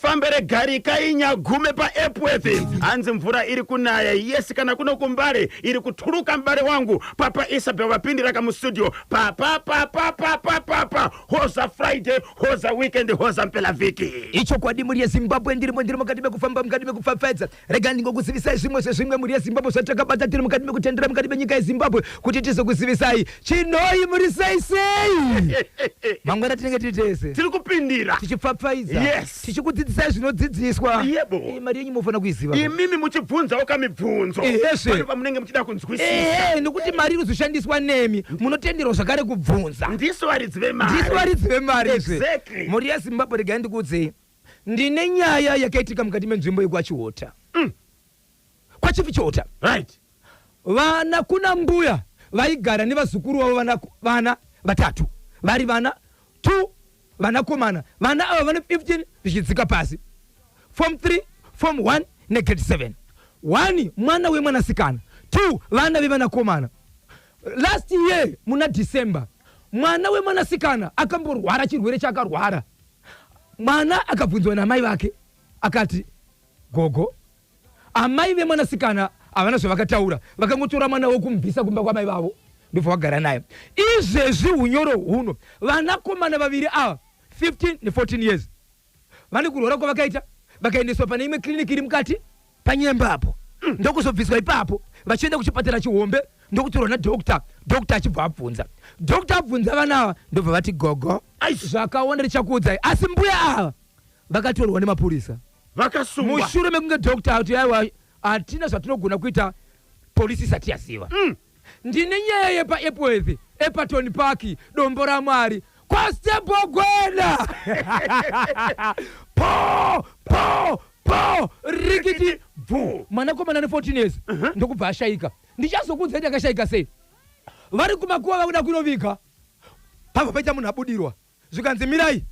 Fambere gari kainya gume pa Epworth. Anzi mvura iri kunaya. Yes kana kuno kumbare iri kuturuka mbare wangu. Papa Isabel wapindira kamu studio. Pa. Hoza Friday, hoza weekend, hoza mpela viki. Icho kwa di muri ya Zimbabwe ndiri mukadime kufamba mukadime kufafedza. Rega ndingokuzivisa zvimwe muri ya Zimbabwe zvataka batatiri mukadime kutendera mukadime nyika ya Zimbabwe kuti tizokuzivisai. Chinoi muri sei. Mangwana tinenge titese. Tiri kupindira. Tichipfapfaiza. Yes. Tichikudzidzisai zvinodzidziswa. Yebo. Mari yenyu mufana kuiziva. Imimi muchibvunza okamibvunzo. Pano pamunenge muchida kunzwisisa. Nokuti mari irozoshandiswa nemi munotenderwa zvakare kubvunza. Ndiso waridzive mari. Exactly. Muri ya Zimbabwe rega ndikudze. Ndine nyaya yakaitika mukati menzvimbo yekwachiota. Kwachivichota. Right. Vana kuna mbuya vaigara nevazukuru vavo vana vatatu. Vari vana 2 vanakomana. Vana ava vane 15 zvichidzika pasi. Form 3, Form 1 negrade 7. 1 mwana wemwanasikana. 2 vana vevanakomana. Last year muna December mwana wemwanasikana akamborwara chirwere chakarwara. Mwana akabvunzwa namai vake akati gogo amai vemwanasikana havana zvavakataura vakangotora mwana wokumubvisa kumba kwamai vavo ndobva vagara naye. Izvezvi unyoro huno vanakomana vaviri ava 15 ne14 years vane kurwara kwavakaita vakaendeswa pane imwe kliniki iri mukati panyemba apo ndokuzobviswa ipapo vachienda kuchipatara chihombe ndokutorwa nadokta. Dokta achibva abvunza. Dokta abvunza vana ava ndobva vati gogo zvakaona richakuudzai. Asi mbuya ava vakatorwa nemapurisa Vakasungwa. mushure mekunge dokta ati aiwa hatina zvatinogona kuita polisi isati yaziva. Ndine nyaya yepa Epworth, Epperton Park, Dombo raMwari, kwastebogwena. Po rikiti bvu. Mwanakomana ne 14 years ndokubva ashaika. Ndichazokuudza akashaika sei. Vari kumakuva vakuda kunovika. Pava paita munhu abudirwa. Zvikanzi mirai.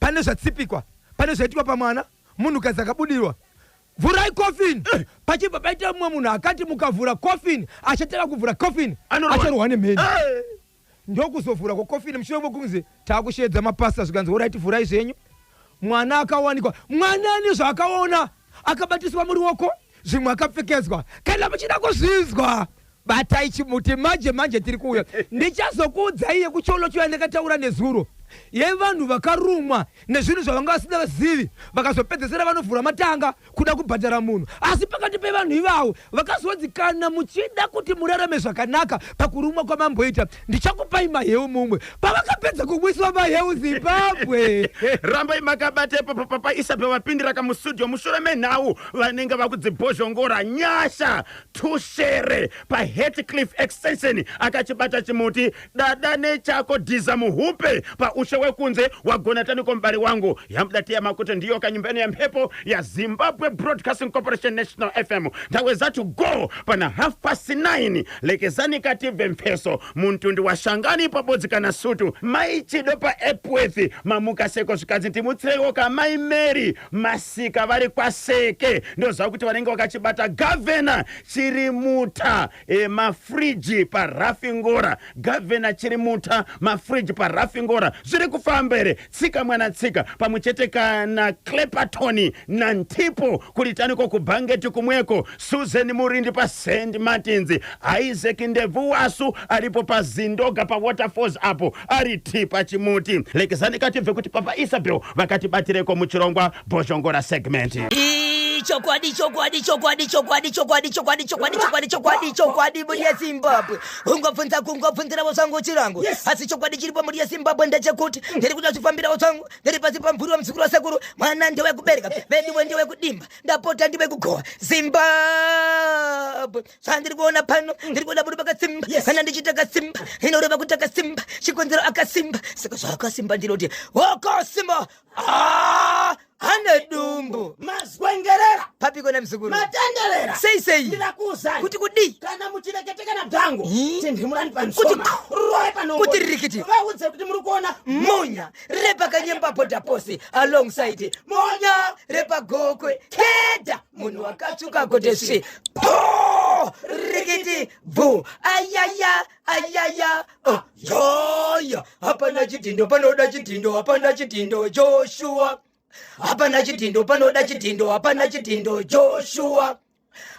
Pane zvatsipikwa. Pane zvaitwa pamwana. Munhu kazi akabudirwa. Vurai coffin. Pachibva paita mumwe munhu akati mukavhura coffin achataka kuvhura coffin acharohwa nemheni. Ndokuzovhura coffin mushure mokunzi taakushedza mapasta zvikanzi alright vhurai zvenyu. Mwana akawanikwa. Mwanani zvakaona akabatiswa muruoko zvimwe akapfekedzwa. Kana muchida kuzvinzwa batai chimuti manje tiri kuuya. Ndichazokuudzai yekucholo choyandakataura nezuro. Yevanhu vakarumwa nezvinhu zvavanga vasina vazivi vakazopedzesera vanovhura matanga kuda kubhadhara munhu. Asi pakati pevanhu ivavo vakazodzikana muchida kuti murarame zvakanaka pakurumwa kwamamboita ndichakupai maheu mumwe. Pavakapedza kumwiswa maheu Zimbabwe. Rambai makabatepo Papa Isabel wapindira kamustudio mushure menhau vanenge vakudzibhozhongora nyasha tushere pa Heathcliff extension akachibata chimuti dada nechako dhiza muhupe pa ushe wekunze wagona tani kombari wangu yamdati ya makuto ndiyo kanyumbeni ya mpepo ya Zimbabwe Broadcasting Corporation National FM. Taweza to go pana 9:30 lekezani kative mpeso muntundi wa shangani pabodzi kana sutu maichido pa Epworth mamuka seko zvikazi timutsireko kamai Mary masika vari kwaseke ndoziva kuti vanenge vakachibata gavana chirimuta mafriji pa Rafingora. Gavana chirimuta mafriji pa Rafingora zviri kufambere tsika mwana tsika pamuchete kana Clepperton na Ntipo kulitaniko kubhangeti kumweko. Susan Murindi pa St. Martins, Isaac Ndevu Wasu alipo pa Zindoga pa Waterfalls apo ariti pa chimuti lekezani kative kuti Papa Isabel vakati batireko muchirongwa bozhongora segment. Chokwadi muri ya Zimbabwe. Ungopfunzira vosangu chirangu. Asi chokwadi chiripo muri ya Zimbabwe ndechekuti ndiri kuda zvifambira vosangu ndiri pasi pamvuri wa mzukuru wa sekuru. Mwana ndiwe kubereka vendiwe ndiwe kudimba ndapota ndiwe kugowa Zimbabwe. Sandiri kuona pano ndiri kuda muri pakasimba kana ndichitaka simba inoreva kutaka simba chikonzero akasimba saka zvakasimba ndinoti wakasimba hane dumbu Maswengerera papi kona mzukuru matenderera sei ndirakuza kuti kudi kana muchireketeka na dhango tindimurani pansoma roe pano kuti rikiti vaudze kuti muri kuona Monya repa kanyemba boda posi alongside Monya repa gokwe keda munhu wakatsuka godesi rikiti bu ayaya oh yo hapana chitindo panoda chitindo hapana chitindo Joshua hapana chitindo panoda chitindo, hapana chitindo Joshua.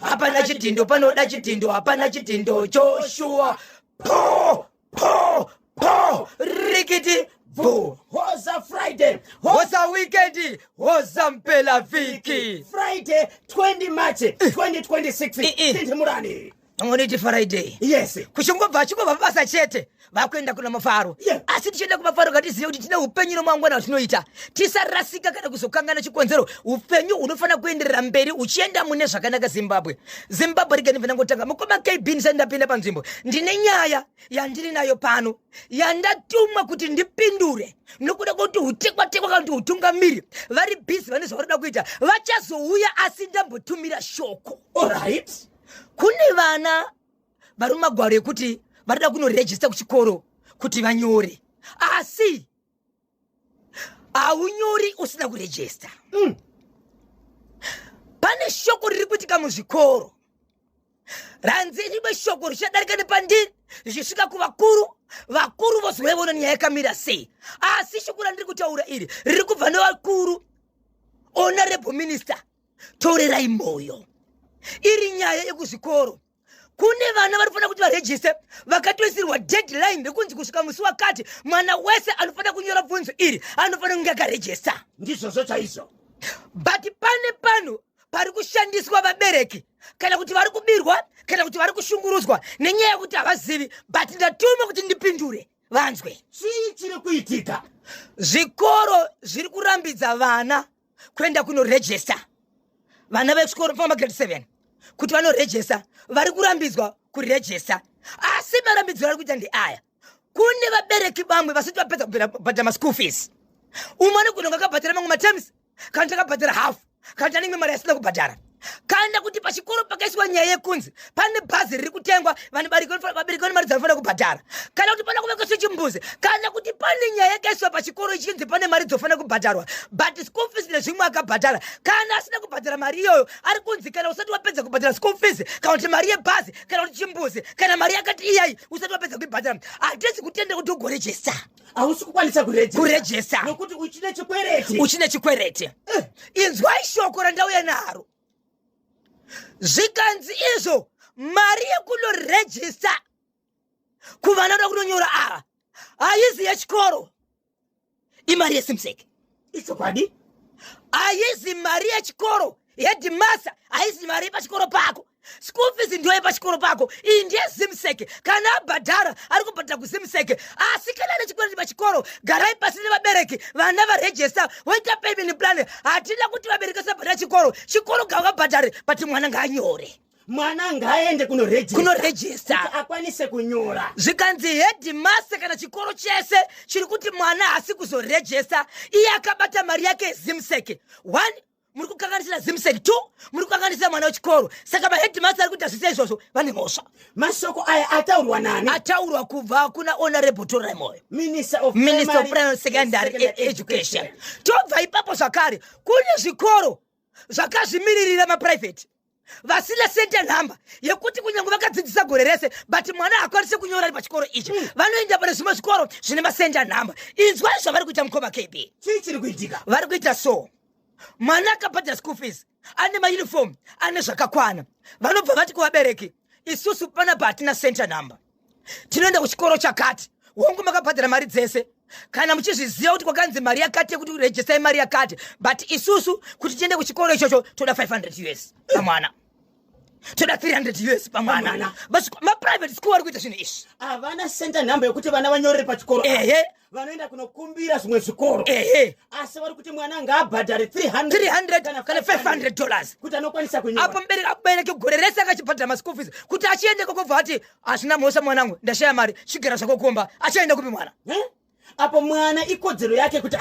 Hapana chitindo panoda chitindo, hapana chitindo Joshua. Po rikiti vo. Hoza Friday. Hoza weekend, hoza mpela viki. Friday 20 March 2026. Tinte murani. Ngoniti Friday. Yes. Kushungobva chikobva basa chete. Vakuenda kuna mafaro. Yeah. Asi tichenda kumafaro ngatiziye kuti tina upenyu nomangwana tinoita. Tisarasika kana kuzokangana chikonzero. Upenyu unofana kuenderera mberi uchienda mune zvakanaka Zimbabwe. Zimbabwe rikanifana ngotanga mukoma KB ndapinda panzvimbo. Ndine nyaya yandiri nayo pano. Yandatumwa kuti ndipindure. Nokuda kuti utekwa kana kuti utungamiri. Vari busy vane zvavarida kuita. Vachazouya asi ndambotumira shoko. All right. Kune vana vari mumagwaro ekuti varida kunorejista kuchikoro kuti vanyore, asi aunyori usina kurejista. Pane shoko riri kuitika muzvikoro, ranzi rimwe shoko richadarika nepandiri richisvika kuvakuru, vakuru vozoona nyaya yakamira sei. Asi shoko randiri kutaura iri riri kubva nevakuru. Honorable Minister, torerai moyo. Iri nyaya yekuzvikoro. Kune vana varifana kuti varejiste, vakatoisirwa deadline rekunzi kusvika musi wakati mwana wese anofana kunyora bvunzo iri anofana kunge akarejista. Ndizvo chaizvo. But pane pano pari kushandiswa vabereki kana kuti vari kubirwa kana kuti vari kushunguruzwa nenyaya yekuti havazivi, but ndatuma kuti ndipindure vanzwe. Chii chiri kuitika? Zvikoro zviri kurambidza vana kuenda kunorejista. Vana vechikoro pama grade 7 kuti vanorejista, vari kurambidzwa kurejista. Asi marambidzo vari kuita ndeaya. Kune vabereki vamwe vasati vapedza kubhadhara maschool fees. Umwe anogona akabhadhara mamwe materms, kana kuti akabhadhara half, kana kuti ane mari asina kubhadhara. Kana kuti pachikoro pakaiswa nyaya yekunzi pane bhazi riri kutengwa, vabereki vane mari dzavanofanira kubhadhara. Kana kuti pana kuvekeswa chimbuzi, kana kuti pane nyaya yakaiswa pachikoro ichinzi pane mari dzofanira kubhadharwa, but school fees nezvimwe akabhadhara. Kana asina kubhadhara mari iyoyo, ari kunzi kana usati wapedza kubhadhara school fees, kana kuti mari yebhazi, kana kuti chimbuzi, kana mari yakati iyayi usati wapedza kuibhadhara, hatisi kutenda kuti ugorejista. Hausi kukwanisa kurejista nokuti uchine chikwereti. Uchine chikwereti. Inzwai shoko randauya naro. Zvikanzi izvo mari yekunorejista kuvana voda kunonyora ava haizi yechikoro, imari yesimseki. Ichokwadi? Haizi mari yechikoro yedhimasa, haizi mari yepachikoro pako. School fees ndio yepachikoro pako, iyi ndiye Zimseki. Kana abhadhara ari kubhadhara kuZimseki, asi kana ane chikwereti pachikoro, garai pasi nevabereki, vana varejista, voita payment plan. Hatina kuti vabereki vasabhadhara chikoro, chikoro ngavabhadhare, but mwana ngaanyore. Mwana ngaaende kunorejista kuti akwanise kunyora. Zvikanzi headmaster kana chikoro chese chiri kuti mwana hasi kuzorejista, iye akabata mari yake yeZimseki. 1, muri kukanganisira Zimseki. 2, muri kukanganisira mwana wechikoro. Saka maheadmaster ari kuita zvise izvozvo vane mhosva. Mashoko aya ataurwa nani? Ataurwa kubva kuna Honorable Torerai Moyo, Minister of Primary Secondary Education. Tobva ipapo zvakare kune zvikoro zvakazvimiririra maprivate vasina center number yekuti kunyange vakadzidzisa gore rese, but mwana akwanise kunyora ari pachikoro ichi, vanoenda pane zvimwe zvikoro zvine macenter number. Inzwai zvavari kuita mukoma KB. Chii chiri kuitika? Vari kuita so, mwana akabhadhara school fees, ane mauniform, ane zvakakwana, vanobva vati kuvabereki, isusu panapa hatina center number, tinoenda kuchikoro chakati, hongu makabhadhara mari dzese, kana muchizviziva kuti kwakanzi mari yakati yekuti kurejistai mari yakati, but isusu kuti tiende kuchikoro ichocho toda 500 US pamwana, toda 300 US pamwana. Maprivate school vari kuita zvinhu izvi. Havana center number yekuti vana vanyorere pachikoro. Vanoenda kunokumbira zvimwe zvikoro. Asi vari kuti mwana ngaabhadhare $300 kana $500 kuti anokwanisa kunyora. Apo mubereki gore rese akachibhadhara maschool fees, kuti achiende kokobva ati hazvina mhosva mwanangu, ndashaya mari, chigara zvako komba, achaenda kupi mwana? Apo mwana ikodzero yake kuti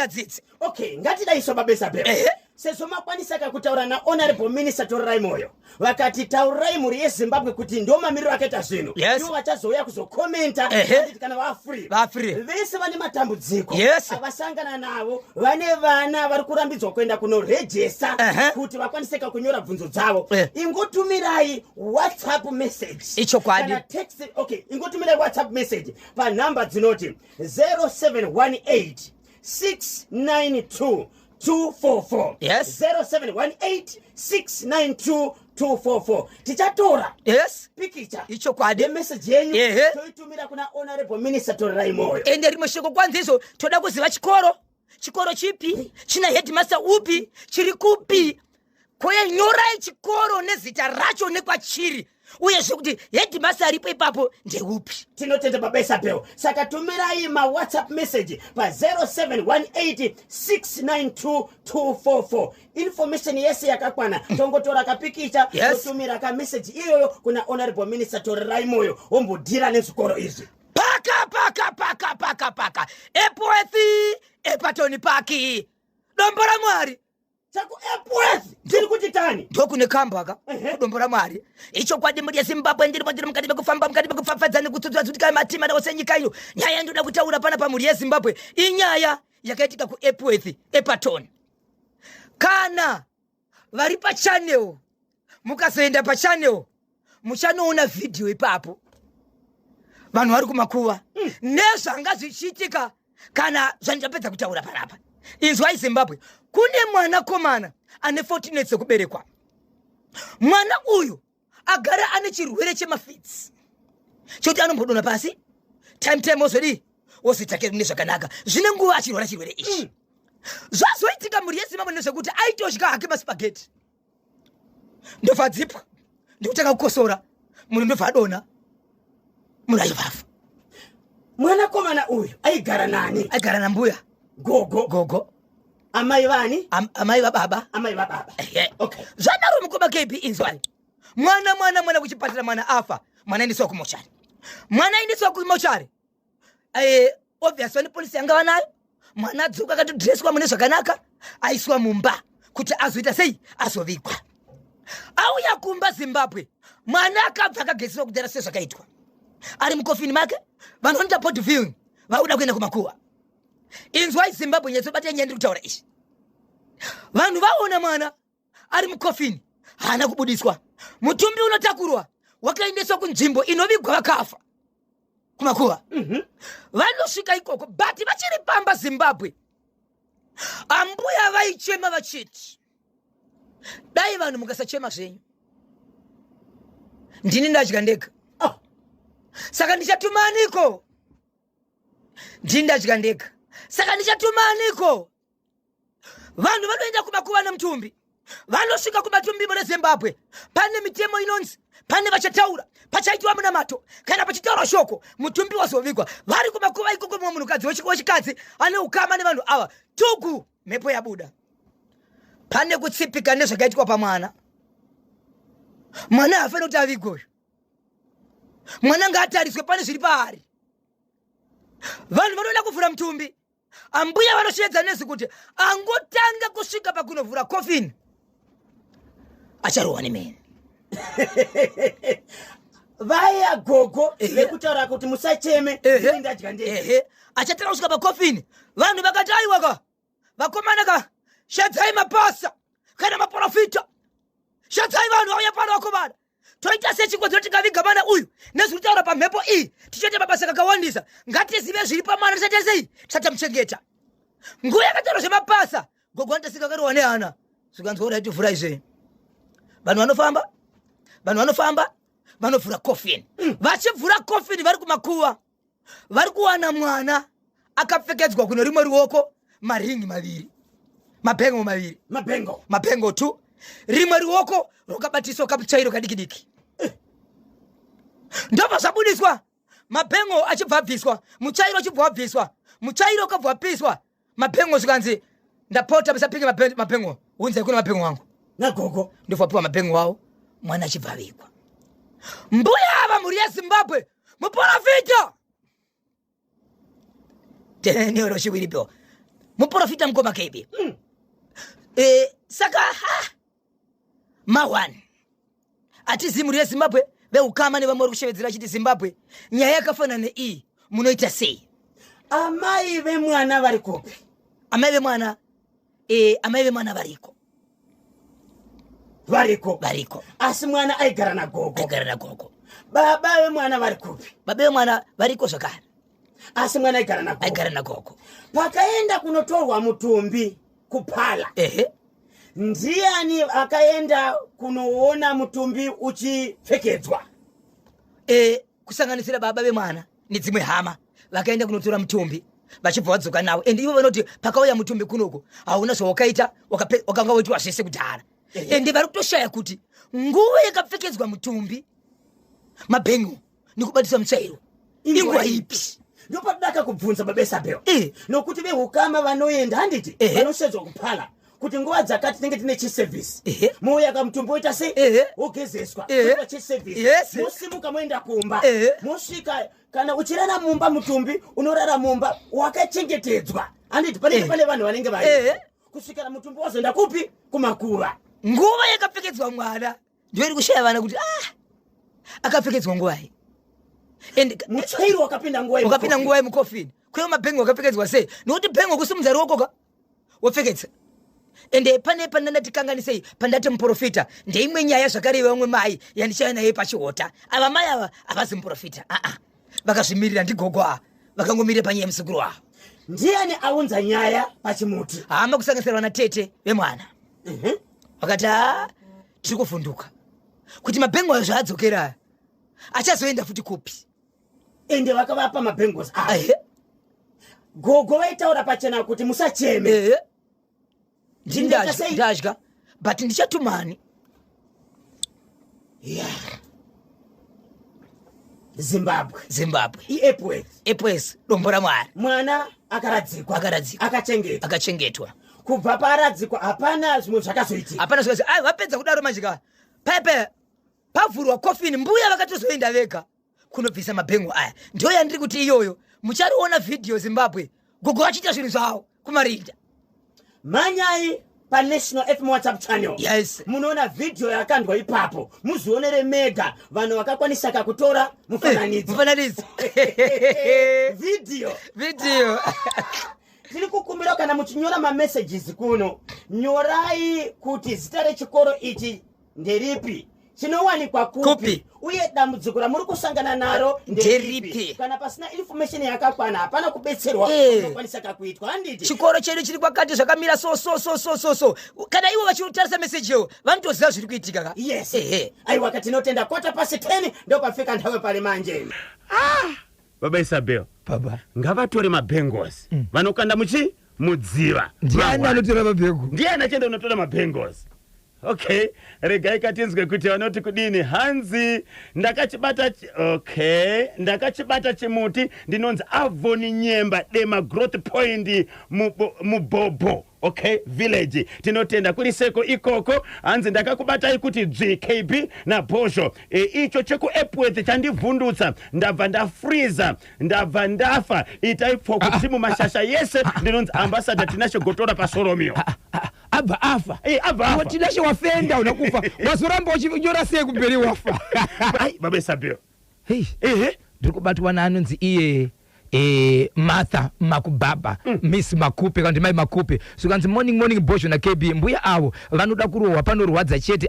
adzidze. Okay, ngatidaiso babesa pepe. Sezvo makwanisa kutaura na Honorable Minister Torerai Moyo, vakati taurai muri yeZimbabwe kuti ndo mamiriro akaita zvinhu, ivo vachazouya kuzokomenta kuti kana vafree vese vane matambudziko avasangana navo, vane vana vari kurambidzwa kuenda kunorejista kuti vakwaniseka kunyora bvunzo dzavo. Ingotumirai WhatsApp message. Ichokwadi. Ingotumirai WhatsApp message panhamba dzinoti 0718 244. Yes. 0718-692-244. Tichatora. Yes. Pikicha. Icho kwade. Message yenyu. Ehe. Toitumira kuna Honorable Minister Torai Moyo. Ende rimashiko kwanzizo toda kuziva chikoro chipi china headmaster upi chiri kupi koye nyorai chikoro nezita racho nekwachiri uye zvekuti headmaster aripo ipapo ndeupi. Tinotenda mabasa peo. Saka tumirai ma WhatsApp message pa 0718-692-244. Information yese yakakwana. Tongotora kapikicha. Yes. Totumira ka message iyoyo kuna Honorable Minister Torai Moyo. Ombudira nezvikoro izvi. Paka Epworth epatoni paki dombo ra Mwari Chaku Epworth ndiri kuti tani ndokune kambaka dombo ra Mwari icho kwadi muri Zimbabwe ndiri mukati mekufamba mukati mekufafadzana kutsudzwa kuti matima nawo senyika ino nyaya ndoda kutaura pana pamuri yeZimbabwe inyaya yakaitika ku Epworth epatoni. Kana vari pa channel mukazoenda pa channel muchanoona video ipapo vanhu vari kumakuva nezvanga zvichiitika kana zvandapedza kutaura panapa. Inzwai Zimbabwe, kune mwana komana ane 14 years okuberekwa. Mwana uyu agara ane chirwere chemafits choti anombodona pasi time ozodi ozvitakira nezvakanaka zvine nguva achirwara chirwere ichi. Zvazoitika muri yeZimbabwe nezvekuti aitodya hake masipageti ndobva dzipwa ndokutanga kukosora munhu ndobva adona munhu aibvafa. Mwana komana uyu aigara nani? Aigara nambuya gogo amai vani? amai vababa. Okay. Zvanaro mukoma KB inzwai. Mwana kuchipatara mwana afa. Mwana indiswa kumochari. Obviously polisi yanga vanayo. Mwana dzuka akatodresswa mune zvakanaka aiswa mumba kuti azoita sei azovigwa. Auya kumba Zimbabwe. Mwana akabva akageziswa kudara sezvakaitwa. Ari mukofini make vanhu vanoita port viewing vauda kuenda kumakuva. Inzwai Zimbabwe nyatsobata nyaya ndiri kutaura izvi. Vanhu vaona mwana ari mukofini haana kubudiswa. Mutumbi unotakurwa wakaendeswa kunzvimbo inovigwa vakafa kumakuva. Vanosvika ikoko but vachiri pamba Zimbabwe ambuya vaichema vachiti dai vanhu mukasachema zvenyu ndini ndadya ndega. Saka ndichatumaniko. Ndinda ndega. Saka ndichatumaniko. Vanhu vanoenda kumakuva nemutumbi. Vanosvika kumatumbi muri Zimbabwe. Pane mitemo inonzi, pane vachataura, pachaitwa munamato, kana pachitaura shoko, mutumbi wazovigwa. Vari kumakuva ikoko mumwe munhukadzi wechikadzi ane ukama nevanhu ava. Tugu mhepo yabuda. Pane kutsipika nezvakaitwa pamwana. Mwana hafanira kuti avigwe. Mwana ngatariswe pane zviri paari. Vanhu vanoda kuvhura mutumbi. Ambuya vanoshedza nezi kuti angotanga kusvika pakunovhura coffin acharohwa nemene. Vaya gogo nekutaura kuti musacheme ndadya ndega. Achatanga kusvika pacoffin vanhu vakati aiwaka vakomana ka shedzai mapasa kana maprofita. Shedzai vanhu vauya pano vakomana. Toita sechikwadziro tikaviga mwana uyu nezviri kutaura pamhepo iyi tichoita mabasa kakawandisa. Ngatizive zviri pamwana tisati sei tisatamuchengeta. Nguva yakataura zvemapasa gogo anotasika akarohwa nehana zvikanzwa kuti ativhura izve. Vanhu vanofamba vanovhura coffin. Vachivhura coffin vari kumakuva vari kuwana mwana akapfekedzwa kuno rimwe ruoko maringi maviri mapengo tu rimwe ruoko rokabatiswa kamuchairo kadiki. Ndobva zvabudiswa mapengo achibva abviswa muchairo achibva abviswa muchairo ukabva wapiswa mapengo zvikanzi ndapota musapinge mapengo unzai kuna mapengo wangu nagogo ndobva mapengo wawo mwana achibva avigwa. Mbuya ava muri yeZimbabwe muprofita tenero chiwiripo muprofita mukoma KB. Saka mawani atizi muri yeZimbabwe veukama nevamwe vari kushevedzera chiti Zimbabwe nyaya yakafanana neiyi munoita sei? Amai vemwana vari kupi? Amai vemwana variko. Asi mwana aigara nagogo. Aigara nagogo. Baba vemwana vari kupi? Baba vemwana variko zvakare. asi mwana aigara na gogo pakaenda kunotorwa mutumbi kupala ndiani akaenda kunoona mutumbi uchipfekedzwa kusanganisira baba vemwana nedzimwe hama vakaenda kunotora mutumbi vachibva vadzoka nawo ende ivo vanoti pakauya mutumbi kunoko hauna zvawakaita wakanga woitiwa zvese kudhara ende vari kutoshaya kuti nguva yakapfekedzwa mutumbi mabhengu nekubatisa mutsvairo inguva ipi ndopatodaka kubvunza babesabheo nokuti vehukama vanoenda handiti vanoshedzwa kupala kuti nguva dzakati tinenge tine chisevhisi mouya mutumbi woita sei wogezeswa chisevhisi musimuka moenda kumba mosvika kana uchirara mumba mutumbi unorara mumba wakachengetedzwa handiti panenge pane vanhu vanenge vai kusvikira mutumbi wazoenda kupi kumakuva nguva yakapfekedzwa mwana ndoiri kushaya vana kuti akapfekedzwa nguvai mutsvairo wakapinda nguva yemukofini kweyo mabhengu wakapfekedzwa sei nokuti bhengu kusimudza ruokoka wopfekedza ende pane pandandatikanganisei pandati muprofita ndeimwe nyaya zvakare vamwe mai yandichaya naye pachihota ava mai ava havazi muprofita vakazvimirira ndigogo vakangomirira panyaya musikuru wavo ndiani aunza nyaya pachimuti hama kusanganisira vana tete vemwana vakati tiri kuvhunduka kuti mabhengu ayo zvaadzokera achazoenda futi kupi ende vakavapa mabhengos gogo vaitaura pachena kuti musacheme ndadya but ndichatumani zimbabwe iepwes dombo ramwari mwana akaradzikwa akachengetwa kubva paradzikwa hapana zvimwe zvakazoitika vapedza kudaro manjika paipe pavhurwa kofini mbuya vakatozoenda vega kunobvisa mabhengu aya ndiyo yandiri kuti iyoyo muchariona vhidhiyo zimbabwe gogo vachiita zvinhu zvavo kumarinda manyai panational FM WhatsApp channel munoona vhidhiyo yakandwa ipapo muzvionere mega vanhu vakakwanisa kakutora mufananidzo vhidhiyo tiri kukumbira kana muchinyora mamessages kuno nyorai kuti zita rechikoro ichi nderipi chinowanikwa kupi uye dambudziko ramuri kusangana naro nderipi kana pasina information yakakwana hapana kubetserwa unokwanisa kakuitwa handiti chikoro chedu chiri kwakati zvakamira so kana ivo vachitarisa message yo vanotoziva zviri kuitika yes aiwa katinotenda 10:15 ndopafika nthawe pale manje baba Isabel baba ngavatore mabhengos vanokanda mudziva ndiani anotora mabhengu ndiani achenda unotora mabhengos okay regai katinzwe kuti vanoti kudini hanzi ndakachibata chimuti ndinonzi Avoni Nyemba Dema Growth Point mubobho okay village tinotenda kuri seko ikoko hanzi ndakakubatai kuti JKB na Bosho icho chekuEpworth chandivhundutsa ndabva ndafreeza ndabva ndafa itaipfwa kuti mumashasha yese ndinonzi ambassador tinashe gotora pasoromio abva afa abva tinashe wafenda unakufa wazoramba uchinyora sei kumberi wafa baba Isabel ndiri kubatwa naanonzi iye Martha Makubaba Miss Makupe kandi mai Makupe sukanzi morning Bosho na KB mbuya avo vanoda kurohwa panorwadza chete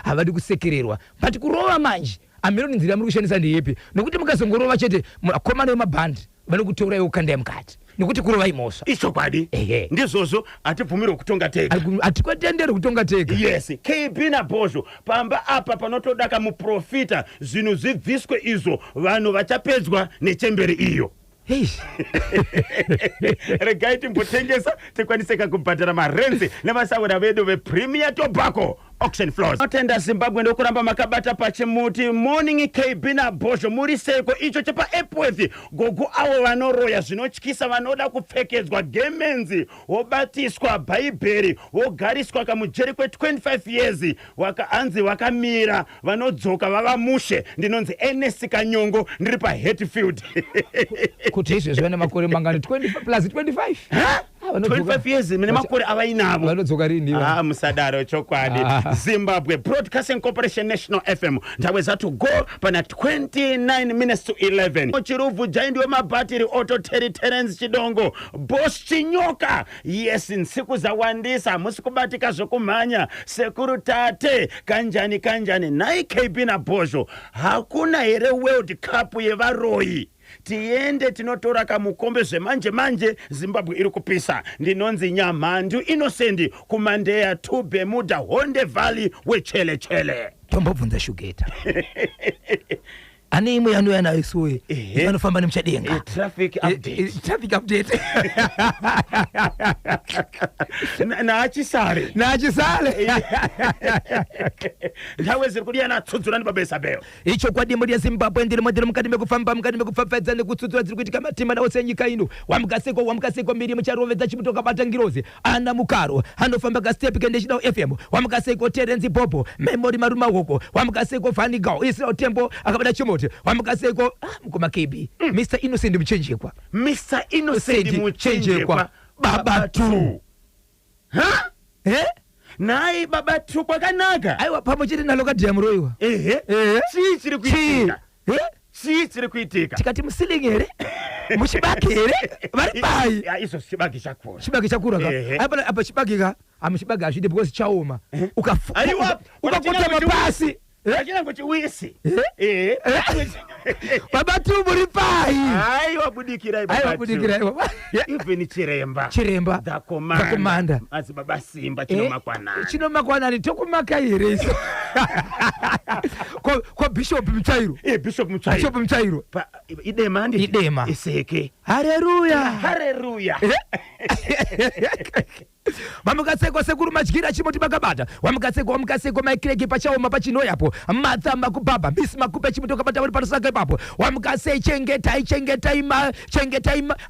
havadi kusekererwa but kurova manje amironi nzira muri kushandisa ndeyepi nokuti mukazongorova chete akomana wemabhandi vanokutorai ukanda mukati nokuti kurova imosva ichokwadi ndizvozvo atibvumirwe kutonga tega atikotendere kutonga tega yes KB na Bosho pamba apa panotodaka muprofita zvinhu zvibviswe izvo vanhu vachapedzwa nechemberi iyo regai timbotengesa tikwaniseka kubhadhara marenzi nevasaura vedu vePremier Tobacco auction floors atenda Zimbabwe ndokuramba makabata pachimuti morning KB na Bosho muri seko icho chepaEpworth gogo avo vanoroya zvinotyisa vanoda kupfekedzwa gemenzi wobatiswa bhaibheri wogariswa kamujeri kwe25 years wakaanzi wakamira vanodzoka vavamushe ndinonzi Ernest Kanyongo ndiri paHatfield kuti izvezvo vane makore mangani 20 plus 25 25 years mine makore avainavo vanodzoka rini musadaro chokwadi Zimbabwe Broadcasting Corporation National FM nthawe zatu go pana 29 minutes to 11 chiruvu jaindi wemabhatiri Auto Terence Chidongo Boss Chinyoka yes nsiku zawandisa musikubatika zvokumhanya Sekurutate kanjani nai KB na Bosho hakuna here World Cup yevaroyi tiende tinotora kamukombe zvemanje Zimbabwe iri kupisa. Ndinonzi Nyamhandu Innocent kumandeya to Bermuda Honde Valley wechele. Tombobvunza Shugeta. Ane imwe yanu yana isuwe vanofamba nemuchadenga traffic update naachisare nthawe ziri kudi yana tsudzura ndibabesa beyo icho kwadimbo rya Zimbabwe ndiri mukati mekufamba mukati mekupfapfadza nekutsudzura dziri kuitika matima nawo senyika ino wamukaseko mbiri mucharovedza chimutoka bata ngirozi ana mukaro anofamba kastepi kende chidao FM wamukaseko Terence Bobo memory maruma hoko wamukaseko Vanigal Israel Tempo akabada chimo wamukaseko mukoma KB Mr. Innocent muchenjekwa baba tu naye baba tu kwakanaka aiwa pamochete nalo kadhiamuroiwa chiri kuitika tikati musilingi here muchibagi here vari pai iso chibagi chakura apa chibagi ka amuchibagi azvide because chaoma ukakota mapasi Achina kuti wisi. Baba tu muri pai. Aiwa budikira baba. Even Chiremba. Da commander. Asi baba Simba chinomakwana ni tokumaka ireso. Kwa Bishop Mchairo. Bishop Mchairo. Idema. Iseke. Hallelujah. Wamukaseko sekuru majira chimoti bakabata wamukaseko maikireki pachaoma pachino yapo matsamba kubaba bisma kupe chimotoka bata wali patusaka papo wamukase chengetai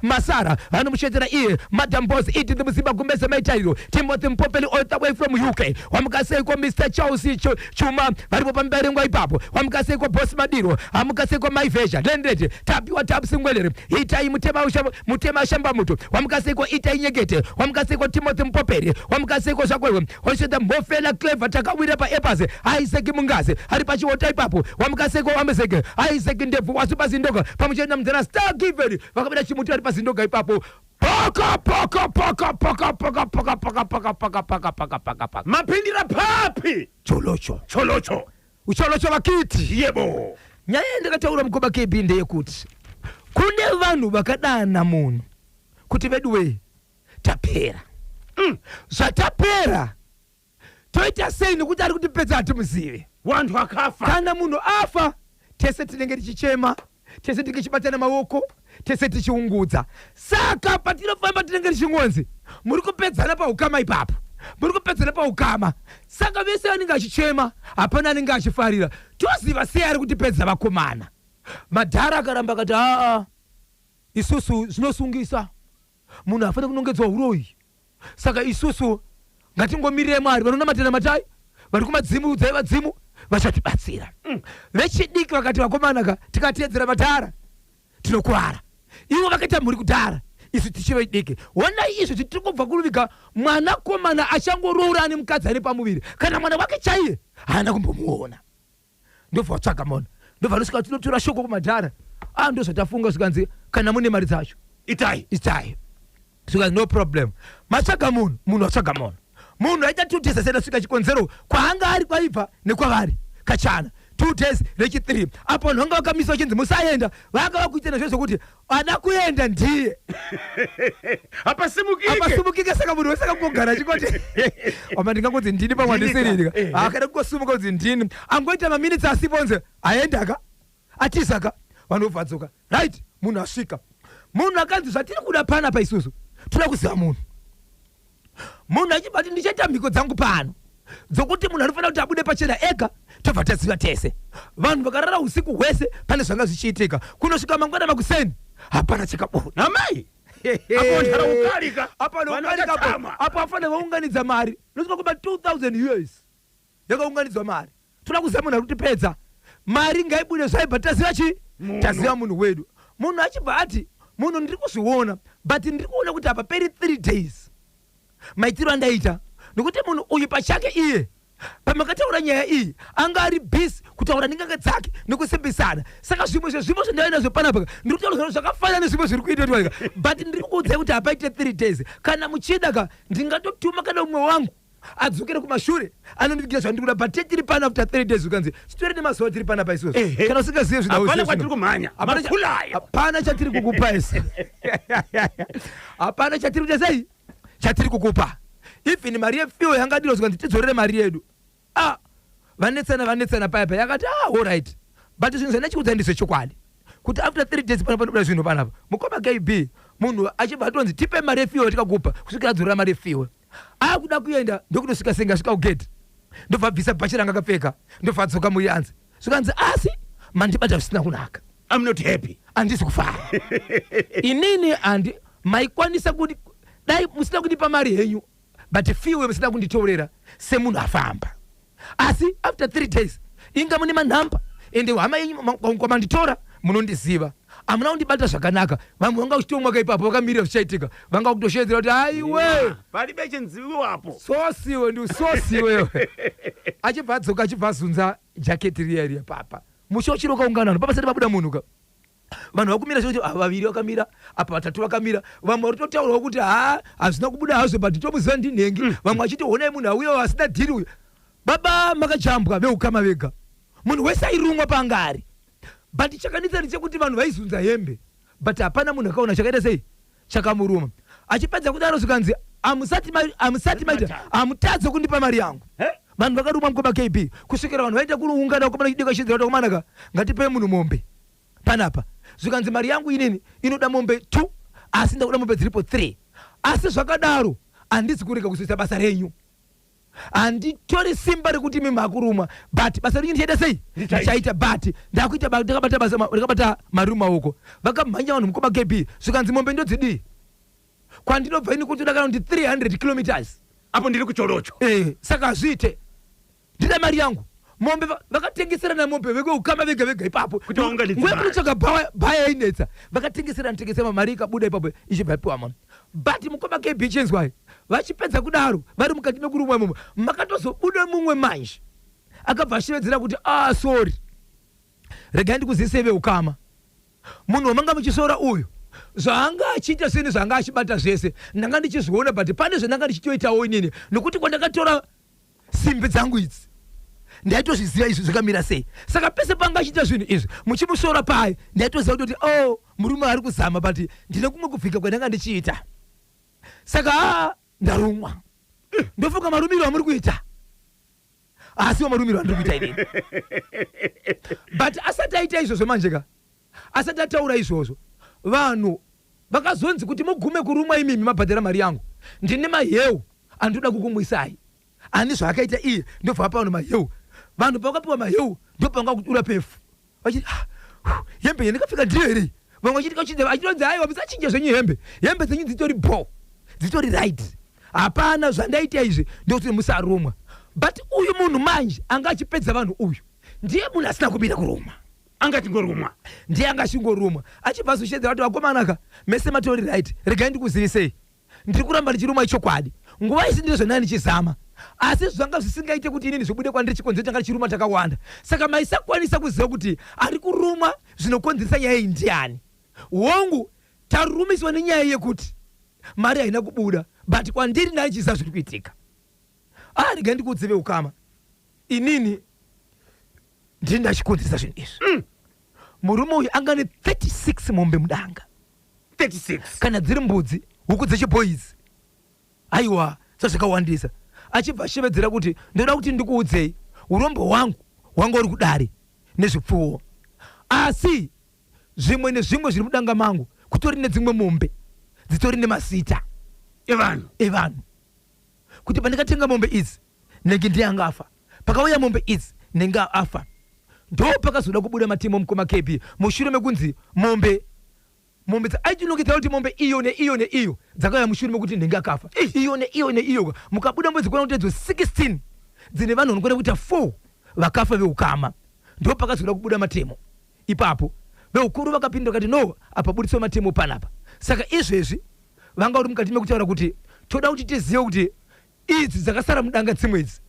masara anomushezera iye Madam Boss iti ndimusimba kumbeza maitairo Timothy Mpopeli all the way from UK wamukaseko Mr. Chelsea Chuma varipo pambere ngwa ipapo wamukaseko Boss Madiro amukaseko Maivesha Lendete tapiwa tapu singwelere itai mutema shamba mutu wamukaseko itai nyegete wamukaseko Timothy Mpopeli wamukaseko zvakwewe washeda Mofela Clever takawira pa epaze Isaac Mungaze ari pachiota ipapo wamukaseko wameseke Isaac Ndebvu wasupazindoka pamuchena mdzana Star Given vakabira chimuti ari pazindoka ipapo Poka mapindira papi cholocho ucholocho vakiti yebo nyaya ndakataura mukoba KB ndeyekuti kune vanhu vakadana munhu kuti veduwe tapera zvatapera toita sei nekuti ari kutipedza hatimuzive vanhu vakafa kana munhu afa tese tinenge tichichema tese tichibatana maoko tese tichiungudza saka patinofamba tinenge tichingonzi muri kupedzana paukama ipapo muri kupedzana paukama saka vese vanenge achichema hapana anenge achifarira toziva sei ari kutipedza vakomana madhara akaramba akati isusu zvinosungisa munhu afane kunongedzwa uroyi saka isusu ngatingomirire Mwari vanonamatira matai vari kumadzimu udzai vadzimu vachatibatsira vechidiki vakati vakomana tikateedzera madhara tinokuwara ivo vakaita mhuri kudhara isu tichive diki onai izvo tiri kubva kuruviga mwana komana achangoroora ane mukadzi ari pamuviri kana mwana wake chaiye haana kumbomuona ndobva watsvaga mona ndobva nosvika tinotora shoko kumadhara ndozvatafunga zvikanzi kana mune mari dzacho itai zvikanzi no problem matsvaga munhu watsvaga munhu aita 2 days asina svika chikonzero kwaanga ari kwaibva nekwavari kachana 2 days rechi3 apo nhonga vakamisa vachinzi musaenda vanga vakuitana zve zvokuti ada kuenda ndiye apasimukike saka munhu wese akangogara chikoti wama ndingangodzi ndini pamwandisirika akada kungosumuka kunzi ndini angoita maminitsi asiponze aendaka atizaka vanhu vobvadzoka right munhu asvika munhu akanzi zvatiri kuda pana pa isusu toda kuziva munhu achibati ndichaita mhiko dzangu pano dzokuti munhu anofanira kuti abude pachena ega tobva taziva tese vanhu vakarara usiku hwese pane zvanga zvichiitika kunosvika mangwana makuseni hapana chakabuda amai apo afanira vaunganidza mari nosvika kuba 2000 US yakaunganidzwa mari toda kuziva munhu ari kutipedza mari ngaibude zvaibva taziva taziva munhu wedu munhu achibva ati munhu ndiri kuzviona but ndiri kuona kuti apa peri 3 days maitiro andaita nokuti munhu uyu pachake iye pamakataura nyaya iyi anga ari busy kutaura nenganga dzake nekusimbisana saka zvimwe zvendaina nazvo panapa ndiri kutaura zvinhu zvakafanana nezvimwe zviri kuitwa but ndiri kuudzai kuti hapaite 3 days kana muchida ndingatotuma kana umwe wangu adzokere kumashure anondivikira zvandikuda but tiri pana after 3 days ukanzi chitori nemazuva tiri pana paisusu kana usingazive hapana kwatiri kumhanya makulaya hapana chatiri kukupa ese hapana chatiri kuita sei chatiri kukupa even mari yefiwo yangadiro zvikanzi tidzorere mari yedu vanetsana paya yakati alright but zvinhu zvandachikuudza ndizvo chokwadi kuti after 3 days panobuda zvinhu panapa mukoma KB munhu achibva atonzi tipe mari yefiwo tikakupa kusvikira adzorera mari yefiwo akuda kuenda ndokutosvika senga asvika kugedhi ndobva abvisa bhachi ranga akapfeka ndobva adzoka muyanzi zvikanzi asi mandibata zvisina kunaka I'm not happy handisi kufara inini maikwanisa kuti dai musina kundipa mari henyu but fiwe musina kunditourera semunhu afamba asi after 3 days inga mune manhamba ende hama yenyu kwamanditora munondiziva amuna kundibata zvakanaka vamwe vanga uchitomwaka ipapo vakamirira zvichaitika vanga kutoshedzera kuti aiwe palibe chinziwiwapo sosiwe ndiusosiwewe achibva adzoka achibva azunza jaketi riya papa musho chiro kaungana papasati pabuda munhu ka vanhu vakumira kuti vaviri vakamira apa vatatu vakamira vamwe vari totaurawo kuti hazvina kubuda hazvo but tomuziva ndinhengi vamwe vachiti honai munhu auya asina dhiri uyu baba makajambwa veukama vega munhu wese airumwa paangari but chakanitsa ndechekuti vanhu vaizunza hembe but hapana munhu akaona chakaita sei chakamuruma achipedza kudaro zvikanzi amusati maita amutadze kundipa mari yangu vanhu vakaruma mukoma KB kusvikira vanhu vaita kuungana komana chidika chidzira komanaka ngatipe munhu mombe panapa zvikanzi mari yangu inini inoda mombe 2 asi ndakuda mombe dziripo 3 asi zvakadaro handisi kurega kuzoita basa renyu handitori simba rekuti imi makuruma but basa renyu ndichaita sei ndichaita but ndakabata mari mumaoko vakamhanya vanhu mukoma KB zvikanzi mombe ndodzidii kwandinobva ini kuti ndakana ndi 300 kilometers apo ndiri kuchorocho saka hazviite ndida mari yangu mombe vakatengeserana mombe vekoukama vega ipapo ngwekunotsvaga bhaya inetsa vakatengeserana mari ikabuda ipapo ichibva ipiwa mano but mukoma KB chenzwai vachipedza kudaro vari mukati mekurumwa imomo makatozobuda mumwe manje akabva ashevedzera kuti sorry regai ndikuzisei veukama munhu wamanga muchisora uyu zvaanga achiita zvinhu zvanga achibata zvese ndanga ndichizviona but pane zvandanga ndichitoitawo inini nokuti kwandakatora simbi dzangu idzi ndaitozviziva izvi zvakamira sei saka pese panga achiita zvinhu izvi muchimusora paye ndaitoziva kuti murume ari kuzama but ndine kumwe kubvika kwandanga ndichiita saka ndarumwa ndofunga marumiro amuri kuita asiwo marumiro andiri kuita inini but asati aita izvozvo manjeka asati ataura izvozvo vanhu vakazonzi kuti mugume kurumwa imimi mabhadhara mari yangu ndine maheu andoda kukumwisai ani zvaakaita iye ndobva apa vanhu maheu vanhu pavakapiwa maheu ndopanga kudura pefu vachiti hembe yandikapfeka ndiyo here vamwe achitonzi aiwa musachinja zvenyu hembe dzenyu dzitori dzitori right hapana zvandaita izvi ndokuti musarumwa but uyu munhu manje anga achipedza vanhu uyu ndiye munhu asina kubira kurumwa angachingorumwa ndiye angachingorumwa achibva azoshedzera kuti vakomanaka mese matori right regai ndikuzivisei ndiri kuramba ndichiruma ichokwadi nguva isi ndiro zvandanga ndichizama asi zvanga zvisingaite kuti inini zvibude kwandiri chikonzero changa chiruma takawanda saka maisakwanisa kuziva kuti ari kurumwa zvinokonzeresa nyaya iyi ndiani hongu tarumiswa nenyaya yekuti mari haina kubuda but kwandiri ndaichiziva zviri kuitika regai ndikudzive ukama inini ndiri ndachikonzeresa zvinhu izvi murume uyu anga ne 36 mombe mudanga 36 kana dziri mbudzi huku dzechibhoizi aiwa sazvikawandisa achibva ashevedzera kuti ndoda kuti ndikuudzei urombo hwangu hwanga uri kudare nezvipfuwo asi zvimwe nezvimwe zviri mudanga mangu kutori nedzimwe mombe dzitori nemasita evanhu kuti pandikatenga mombe idzi ndenge ndiye angafa pakauya mombe idzi ndenge afa ndo pakazoda kubuda matemo mukoma KB mushure mekunzi mombe aitinongedzera kuti mombe iyo neiyo dzakauya mushure mekuti ndenge akafa iyo neiyo mukabuda mwedzi kuona kuti edzo 16 dzine vanhu vanokwana kuita 4 vakafa veukama ndo pakazoda kubuda matemo ipapo veukuru vakapinda vakati no apabudiswa matemo panapa saka izvezvi vanga uri mukati mekutaura kuti toda kuti tizive kuti idzi dzakasara mudanga dzimwedzi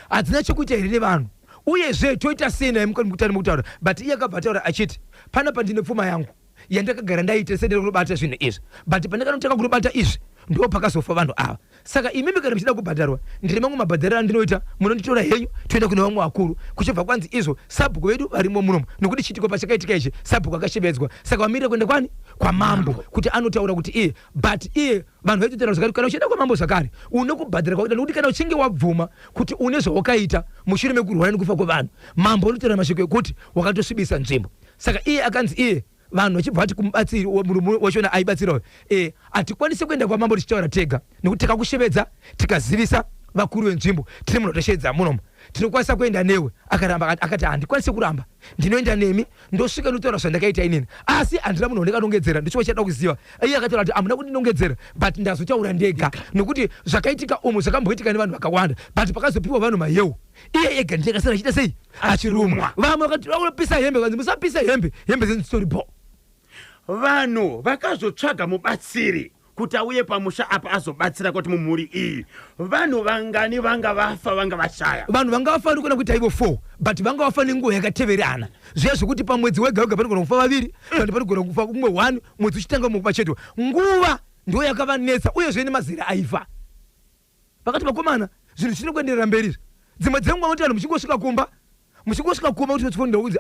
hadzina chokuita here nevanhu uyezve toita sena yemukutani mukutaura but iye akabva taura achiti panapa ndine pfuma yangu yandakagara ndaita sendiri kunobata zvinhu izvi but pandakanotanga kunobata izvi ndo pakazofa vanhu ava. Saka imimi kana mchida kubhadharwa ndiri mangu mabhadharira ndinoita munonditora henyu toenda kune vamwe vakuru kuchibva kwanzi izvo sabhuku vedu varimo munomu nokuti chitiko pachakaitika ichi sabhuku akashevedzwa. Saka vamirira kuenda kwani kwamambo kuti anotaura kuti iye but iye vanhu vaitotaura zvakati kana uchienda kwamambo zvakare unokubhadhara kwakuita nokuti kana uchinge wabvuma kuti une zvawakaita mushure mekurwara nekufa kwevanhu mambo unotaura mashoko ekuti wakatosvibisa nzvimbo. Saka iye akanzi iye vanhu vachibva vati kumubatsiri wachona aibatsirawo hatikwanisi kuenda kwamambo tichitaura tega nekuti takakushevedza tikazivisa vakuru venzvimbo tiri muno tasheedza munomu tinokwanisa kuenda newe. Akaramba akati handikwanisi kuramba ndinoenda nemi ndosvika notaura zvandakaita inini asi handina munhu undikanongedzera ndicho chada kuziva. Iye akataura kuti hamuna kundinongedzera but ndazotaura ndega nokuti zvakaitika umu zvakamboitika nevanhu vakawanda but pakazopiwa vanhu mayeu iye ega ndikasara achita sei achirumwa. Vamwe vakati vakunopisa hembe vanzi musapisa hembe dzenistoribo. Vanhu vakazotsvaga mubatsiri kuti auye pamusha apa azobatsira kuti mumhuri iyi vanhu vangani vanga vafa vanga vashaya. Vanhu vanga vafa nokona kuita ivo 4 but vanga vafa nenguva yakateverana zviya zvokuti pamwedzi wega wega panogona kufa vaviri kandi panogona kufa umwe 1 mwedzi uchitanga mumwe pachetwa. Nguva ndo yakavanetsa uyezve nemazera aifa. Pakati pakomana zvinhu zvinokuenderera mberi. Dzimwe dzenguva kuti vanhu muchingosvika kumba kuti totsfonda kunzi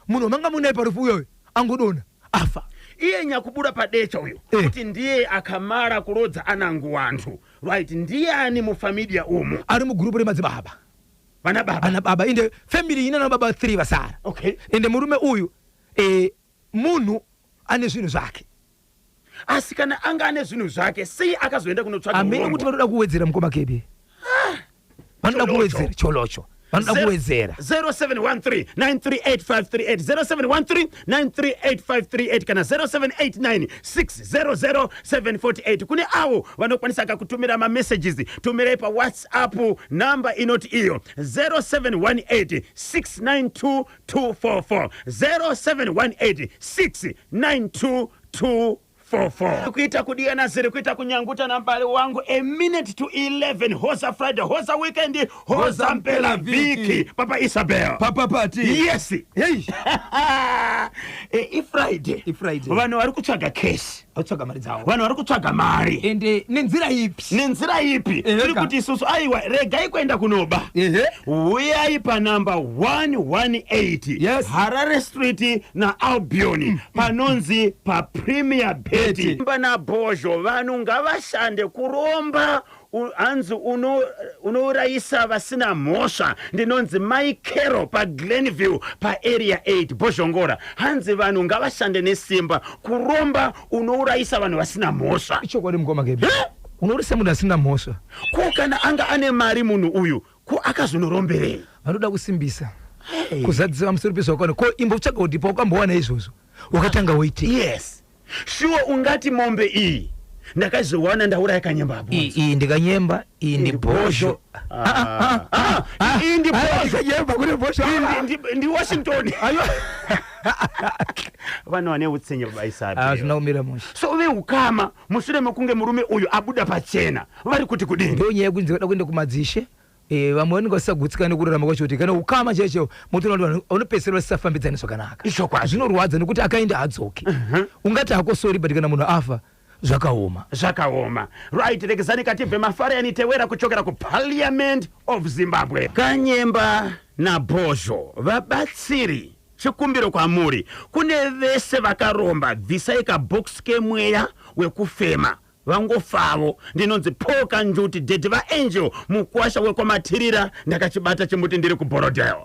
munhu manga munai parufu uyoyo angodona afa. Iye nyakubuda padecha uyo kuti ndiye akamara kurodza anangu vantu vaiti ndiani mufamilia umu ari mugurupu remadzibaba ana baba inde family ina na baba 3 vasara. Okay. Inde murume uyu munhu ane zvinhu zvake asi kana anga ane zvinhu zvake sei akazoenda kunotsvaga amene kuti vanoda kuwedzera mukoma kebe vanoda kuwedzera cholocho vanoda kuwedzera 0713938538 0713938538 kana 0789600748. Kune avo vanokwanisa kakutumira mamessages tumirai pa WhatsApp namba inoti iyo 0718692244 0718692244. Kuita kudiana ziri kuita kunyanguta na mbali wangu a minute to 11 hoza Friday hoza weekend hoza mpela viki Papa Isabel Papa Pati yes hey Friday vanhu vari kutsvaga cash otsvaga mari dzawo vanhu vari kutsvaga mari ende nenzira ipi tiri kuti isusu aiwa regai kuenda kunoba uyai pa number 118 yes. Harare Street na Albion panonzi pa Premier Betty na Bozho. Vanhu ngavashande kuromba hanzi unoraisa vasina mhosva ndinonzi Maikero pa Glenview pa area 8 Bozhongora. Hanzi vanhu ngavashande nesimba kuromba unoraisa vanhu vasina mhosva. Icho kwari mukoma kebe unorisa munhu asina mhosva ko kana anga ane mari munhu uyu ko akazonoromberei. vanoda kusimbisa kuzadzisa pamusoro pezvakaona ko imbotsvaga kuti paukambowana izvozvo wakatanga woite yes sure ungati mombe iyi ndakazowana ndaura yakanyemba hapo iyi ndikanyemba iyi ndi Bozho iyi ndi Bozho ndikanyemba kune Bozho ndi Washington ayo vanhu vane utsenye Isabel zvinaumira musha so uve ukama mushure mekunge murume uyu abuda pachena vari kuti kudini ndo nyaya yekuti vada kuenda kumadzishe vamwe vanongasagutsikana kurarama kwacho kuti kana ukama checho mutoona kuti vanhu vanopedzisira vasisafambidzani zvakanaka. Izvo kwazvo zvinorwadza nekuti akaenda hadzoki ungati hakosori but kana munhu afa zvakaoma right. Rekezani katibve mafariyani tewera kuchokera kuParliament of Zimbabwe. Kanyemba na Bozho vabatsiri chikumbiro kwamuri kune vese vakaromba bvisai kabox kemweya wekufema vangofavo ndinonzi Paul Kanjuti Dedi vaangel mukwasha wekwamatirira ndakachibata chimuti ndiri kuBorodale.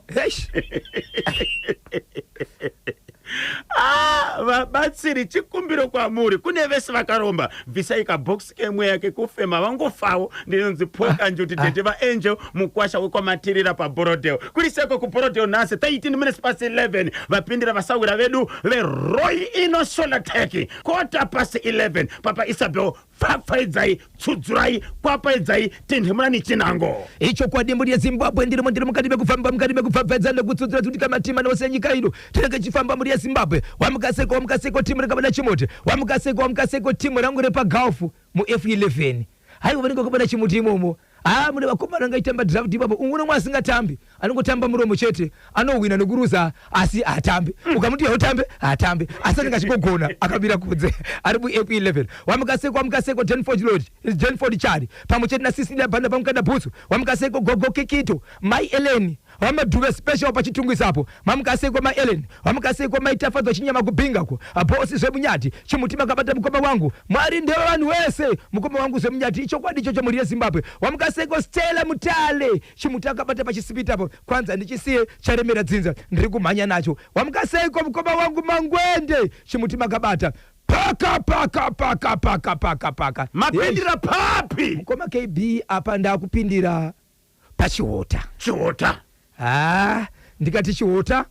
Vabatsiri chikumbiro kwamuri kune vese vakaromba bvisai kabox kemweya kekufema vangofavo ndinonzi Paul Kanjuti Dedi vaangel mukwasha wekwamatirira paBorodale. Kuri seko kuBorodale nhasi 13 minutes past 11 vapindira vasawira vedu veRoy Ino Solatech 11:15 Papa Isabel fafaidzai tsudzurai kwapaidzai tendemurani chinango. Icho kwadimbo ya Zimbabwe ndiri mukati mekufamba mukati mekufafadza nekutsudzura kuti kamatima nose nyika ino tinenge chifamba muri ya Zimbabwe wamukaseko timu rekabada chimote wamukaseko timu rangu repa golf mu F11 hayi vanenge kubada chimuti imomo mune vakomana ngaitamba draft ipapo umwe mwasingatambi anongotamba muromo chete anowina nekuruza asi atambi ukamuti utambe atambi asati ngachigogona akabira kunze ari mu AP11 wamukaseko Jenford Chari pamwe chete na Cecilia Banda pamukanda Butsu wamukaseko Gogo Kikito Mai Ellen wamadhuve special pachitungwisapo mamukaseko ma Ellen wamukaseko maitafadzo chinyama kubinga ko abosi zvemunyati chimutima kabata mukoma wangu mwari ndewe vanhu wese mukoma wangu zvemunyati icho kwadi icho chamuri Zimbabwe wamukaseko Stella Mutale chimutaka bata pachisipitapo kwanza ndichisiye charemera dzinza ndiri kumhanya nacho wamukaseko mukoma wangu Mangwende chimutima kabata paka mapindira papi mukoma KB apa ndakupindira pachiota ndikati chiota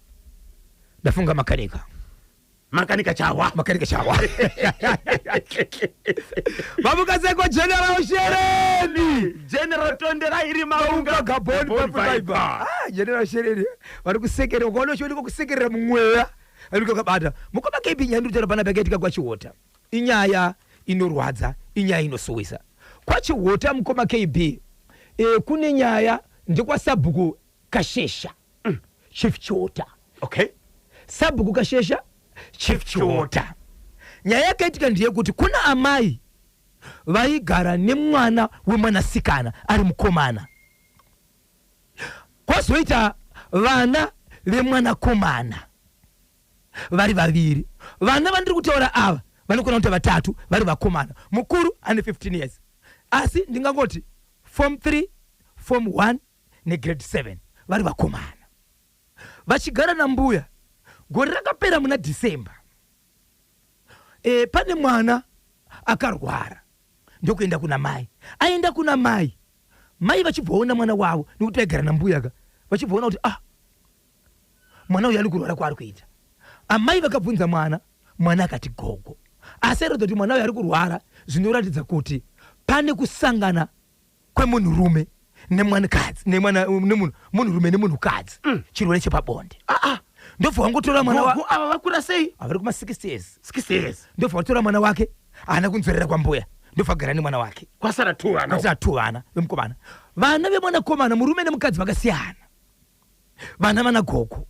ndafunga makanika chawa vamukaseko General Tondera iri maunga General Shereni vari kusekerera ukaona chioniko kusekerera mumweya ariko kabata mukoma KB nyandutara pana paketika kwa chiota inyaya inorwadza inyaya inosowesa kwa chiota mukoma KB kune nyaya ndikwa Sabhuku Kashesha Chief Chiota Sabhuku Kashesha Chief Chiota nyaya yakaitika ndiye kuti kuna amai vaigara nemwana wemwanasikana ari mukomana kwazoita vana vemwanakomana vari vaviri vana vandiri kutaura ava vanokona kuti vatatu vari vakomana mukuru ane 15 years asi ndingangoti form 3 form 1 negrade 7 vari vakomana vachigara nambuya gore rakapera muna December pane mwana akarwara ndokuenda kuna mai aenda kuna mai vachibvaona mwana wavo nekuti aigara nambuya ka vachibvaona kuti mwana uyu ari kurwara kwaari kuita amai vakabvunza mwana akati gogo asi airudza kuti mwana uyu ari kurwara zvinoratidza kuti pane kusangana kwemunhurume nemwanakadzi munhurume nemunhukadzi chirwere chepabonde ndobva wangotora mwana ava vakura sei avari kuma 6 years ndobva watora mwana wake haana kunzorera kwambuya ndobva agara nemwana wake kwasara 2 vana vemukomana vana vemwanakomana murume nemukadzi vakasiyana vana vana gogo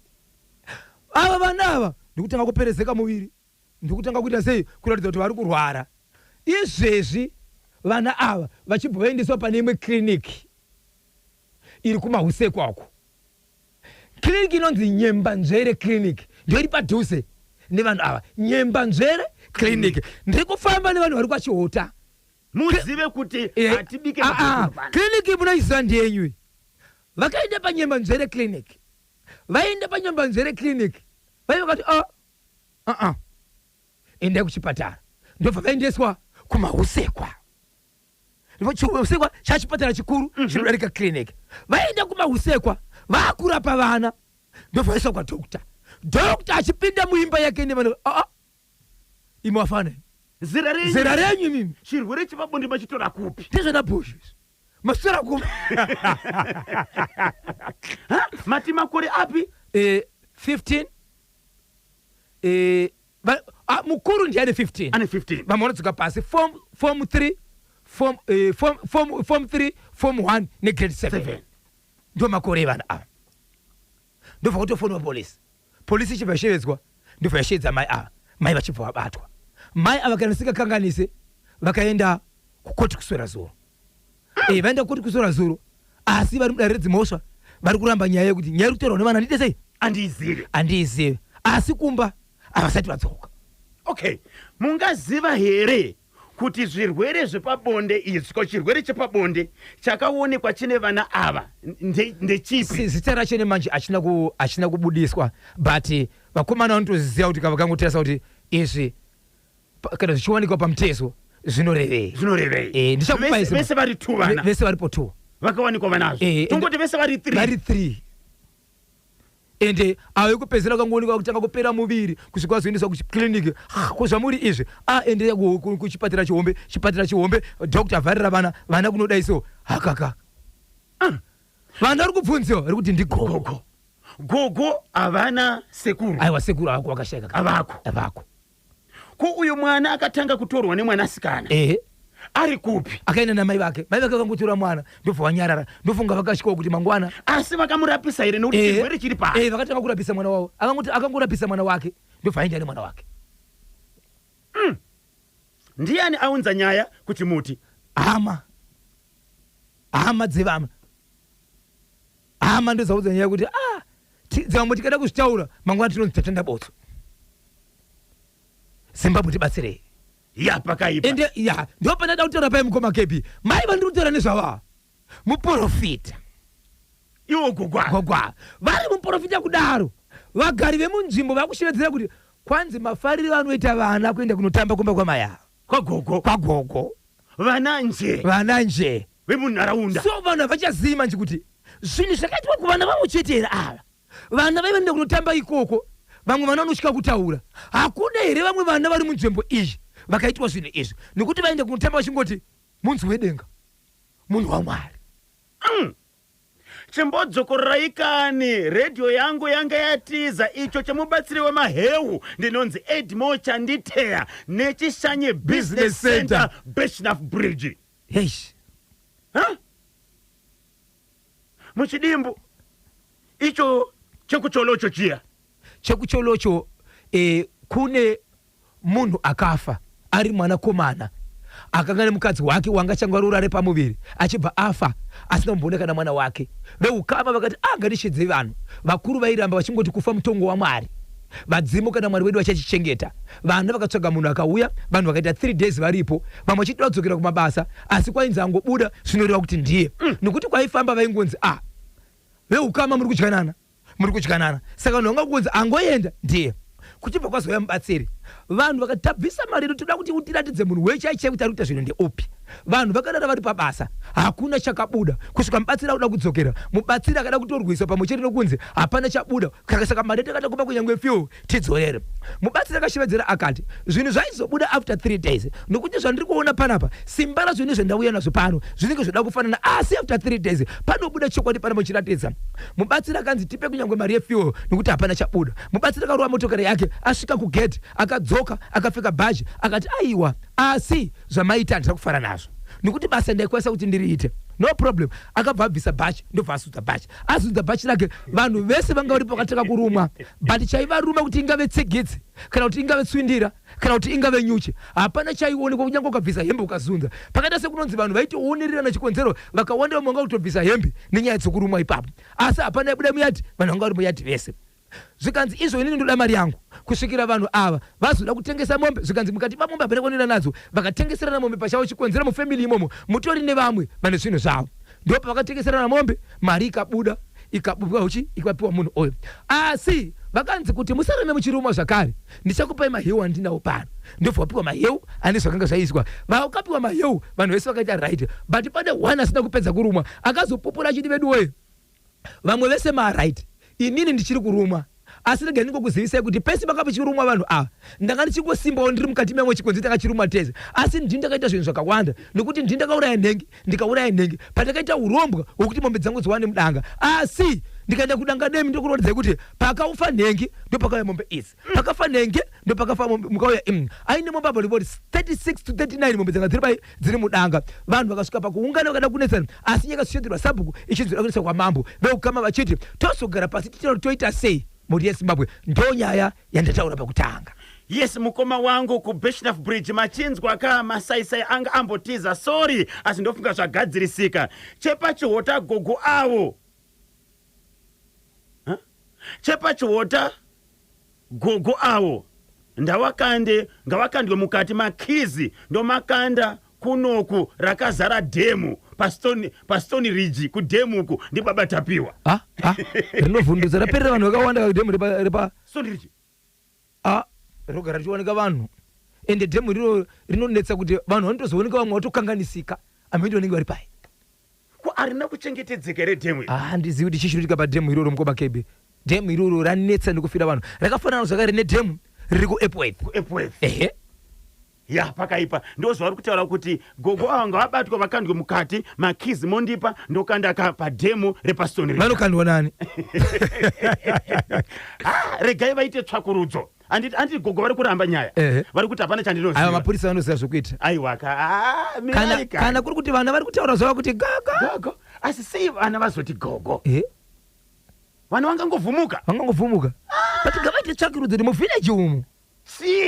ava vana ava ndikutanga kuperezeka muviri ndikutanga kuita sei kuratidza kuti vari kurwara izvezvi vana ava vachibva vaendeswa pane imwe kliniki iri kumahuse kwako kliniki inonzi Nyembanzvere Clinic ndio iri padhuze nevanhu ava Nyembanzvere Clinic ndiri kufamba nevanhu vari kwachiota muzive kuti atibike kliniki munoiziva ndenywe vakaenda paNyembanzvere Clinic vaenda paNyembanzvere Clinic vakati endai kuchipatara ndobva vaendeswa kumahusekwa chihusekwa chachipatara chikuru chinodarika clinic vaenda kumahusekwa vakurapa vana ndobva vaiswa kwadokta achipinda muimba yake nevanhu imi wafanani zera renyu mimi chirwere chepabonde machitora kupi ndezvana bhushes masitora kupi mati makore api 15 mukuru ndiane 15 vamanodzika pasi form 3 form 3 form 1 negrade 7 ndo makore evana ava ndobva kutofonwa polisi ichibva yashevedzwa ndobva yasheedza mai ava mai vachibva vabatwa mai ava kana singakanganise vakaenda kukoti kuswera zuro vaenda kukoti kuswera zuro asi vari mudare redzimhosva vari kuramba nyaya yekuti nyaya iri kutaurwa nevana ndiite sei andiizive asi kumba havasati vadzoka mungaziva here kuti zvirwere zvepabonde izvo chirwere chepabonde chakaonekwa chine vana ava ndechipi zita racho nemanje achina kubudiswa but vakomana vanotoziva kuti kavakangotarisa kuti izvi kana zvichiwanikwa pamutezo zvinorevei vese vari 2 vana vese varipo 2 vakawanikwa vanazvo tongoti vese vari 3 ende avo ekupedzera kangoonekwa kutanga kupera muviri kusvika vazoendeswa kuchikliniki kozvamuri izvi ende kuchipatara chihombe dokta avharira vana kunoda so hakaka vana vari kubvunziwa vari kuti gogo havana sekuru aiwa sekuru avako vakashayika avako ko uyu mwana akatanga kutorwa nemwanasikana ari kupi akaenda na mai vake vakangotora mwana ndobva wanyarara ndofunga vakasvikawo kuti mangwana asi vakamurapisa here nekuti chirwere chiri pasi vakatanga kurapisa mwana wavo akangorapisa mwana wake ndobva aenda nemwana wake. Ndiani aunza nyaya kuchimuti? hama dzevama ndozaudza nyaya kuti dzavambo tikada kuzvitaura mangwana tinonzi tatenda botso. Zimbabwe tibatsirei pakaipa ende ndo panada kutaura pai mukoma kepi mai vandiri kutaura nezvava muprofita iwo gogwa vari muprofita kudaro vagari vemunzvimbo vakushevedzera kuti kwanzi mafariro anoita vana kuenda kunotamba kumba kwamai kwagogo vana nje vemunharaunda so vanhu havachazii manje kuti zvinhu zvakaitwa kuvana vavo chete here ava vana vaivaenda kunotamba ikoko vamwe vana vanosvika kutaura hakuna here vamwe vana vari munzvimbo izvi vakaitwa zvinhu izvi nekuti vaende kunotamba vachingoti munzi wedenga munhu waMwari. Chimbodzokorerai kani redhiyo yangu yanga yatiza icho chemubatsiri wemaheu ndinonzi Edmo Chanditeya nechishanye Business Center Beshnaf Bridge. Muchidimbu icho chekucholocho chiya chekucholocho kune munhu akafa ari mwana komana akanga nemukadzi wake wanga changwarura ari pamuviri achibva afa asina kumboneka na mwana wake veukama vakati ngadishedze vanhu vakuru vairamba vachingoti kufa mutongo waMwari vadzimu kana Mwari wedu vachachichengeta. Vana vakatsvaga munhu akauya vanhu vakaita 3 days varipo vamwe vachida kudzokera kumabasa asi kwainzi angobuda zvinoreva kuti ndiye nekuti kwaifamba vaingonzi veukama muri kudyanana saka vanhu vangakunzi angoenda ndiye kuchibva kwazouya mubatsiri vanhu vakatabvisa mari toda kuti utiratidze munhu wechaichai kuti ari kuita zvinhu ndeupi. Vanhu vakadada vari pabasa hakuna chakabuda kusvika mubatsiri akuda kudzokera mubatsiri akada kutorwisa pamwe chete nokunzi hapana chabuda saka mari takada kupa kunyangwe fiwo tidzorere. Mubatsiri akashevedzera akati zvinhu zvaizobuda after 3 days nokuti zvandiri kuona panapa simba razvo zvandauya nazvo pano zvinenge zvoda kufanana asi after 3 days panobuda chokwadi pana muchiratidza. Mubatsiri akanzi tipe kunyangwe mari yefiwo nokuti hapana chabuda. Mubatsiri akaruwa motokari yake asvika kugeti akadzoka akapfeka bhaji akati aiwa asi zvamaita handisa kufara nazvo nekuti basa ndaikwanisa kuti ndiriite no problem. Akabva abvisa bhachi ndobva asudza bhachi asudza bhachi rake vanhu vese vanga vari pakataka kurumwa but chaivaruma kuti ingave tsigidzi kana kuti ingave tswindira kana kuti ingave nyuchi hapana chaionekwa kunyange ukabvisa hembe ukazunza pakaita sekunonzi vanhu vaitoonerera nachikonzero vakawanda vamwe vanga kutobvisa hembe nenyaya dzokurumwa ipapo asi hapana yabuda muyadhi vanhu vanga vari muyadhi vese. Zvikanzi izvo inini ndoda mari yangu kusvikira vanhu ava vazoda kutengesa mombe zvikanzi mukati pamombe hapana kuonera nadzo vakatengeserana mombe pachavo chikonzera mufamily imomo mutori nevamwe vane zvinhu zvavo ndopa vakatengeserana mombe mari ikabuda ikabubwa uchi ikapiwa munhu oyo asi vakanzi kuti musarame muchiruma zvakare ndichakupai maheu andinawo pano ndobva wapiwa maheu ane zvakanga zvaiswa vakapiwa maheu vanhu vese vakaita right but pane one asina kupedza kurumwa akazopopora achiti vedu oyo vamwe vese maright inini ndichiri kurumwa asi rega ndingokuzivisai kuti pesi pakapi chirumwa vanhu ava ndanga ndichingosimbawo ndiri mukati memwe chikonzi takachirumwa tese asi ndini ndakaita zvinhu zvakawanda nokuti ndini ndakauraya nhengi ndikauraya nhengi pandakaita urombwa hwokuti mombe dzangu dziwane mudanga asi ndikaenda kudanga demi ndokurodzai kuti pakaufa nhengi ndopakauya mombe idzi pakafa nhengi ndopakafa mukauya aine mombe apo ripoti 36 to 39 mombe dzanga dziri mudanga. Vanhu vakasvika pakuungana vakada kunetsana asi yakasvedzerwa sabhuku ichizoda kunetsa kwamambo veukama vachiti tozogara pasi toita sei mhuri yeZimbabwe ndonyaya yandataura pakutanga. Yes, mukoma wangu ku Beshnaf Bridge machinzwa ka masaisai anga ambotiza sorry asi ndofunga zvagadzirisika chepa chihota gogo avo chepa chihota gogo avo ndawakande ngawakandwe mukati makizi ndomakanda kunoku rakazara dhemu pastone ridge kudhemuku ndi baba tapiwa rinovhundutsa raperera vanhu vakawanda dhemu repa stone ridge rogara richiwanika vanhu ende dhemu rinonetsa kuti vanhu vanotozooneka vamwe vatokanganisika amene vanenge vari pai ko arina kuchengetedzeka redhemu handizivi kuti chichiitika padhemu iroro mukoma kebe dhemu iroro ranetsa nekufira vanhu rakafanana zvakare nedhemu riri kuEpworth ehe ya pakaipa ndozvauri kutaura kuti gogo vanga vabatwa vakandwe mukati makizi mondipa ndokandaka padhemu repastoni vanokandwa nani? regai vaite tsvakurudzo anditi gogo vari kuramba nyaya vari kuti hapana chandinoziva. Ava mapurisa vanoziva zvekuita. Aiwa kana kuri kuti vana vari kutaura zvava kuti gogo asi sei vana vazoti gogo vana vangangovhumuka but ngavaite tsvakurudzo remuvhileji umu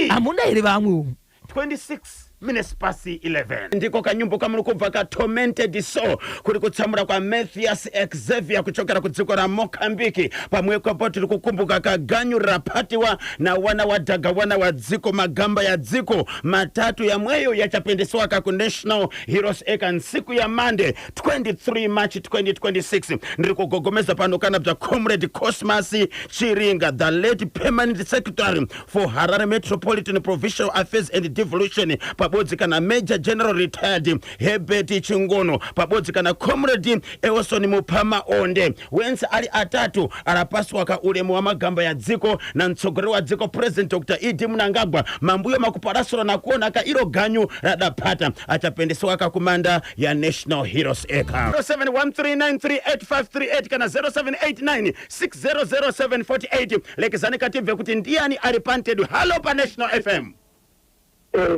hamuna here vamwe umu. 26 minutes past 11 ndiko kanyumbo kamuri kubva ka Tormented Soul kuri kutsamura kwa Matthias Xavier kuchokera kudziko ra Mozambique. Pamwe kwapo tiri kukumbuka kaganyurira patiwa na wana wa dhaga wana wa dziko magamba ya dziko matatu ya mweyo yachapendesiwa ku National Heroes Acre siku ya Monday 23 March 2026. Ndiri kugogomeza pano kana bya Comrade Cosmas Chiringa, the late permanent secretary for Harare Metropolitan Provincial Affairs and Devolution, pabodzi kana Major General retired Herbert Chingono, pabodzi kana Comrade Ewson Mupama Onde, wense ari atatu arapaswa ka ulemu wa magamba ya dziko na mtsogoreri wa dziko President Dr. Idi Mnangagwa. Mambuyo makuparasura na kuona ka iro ganyu radapata achapendesiwa ka kumanda ya National Heroes Acre. 0713938538 kana 0789600748 lekezani katibve kuti ndiani ari panted. Hello pa National FM.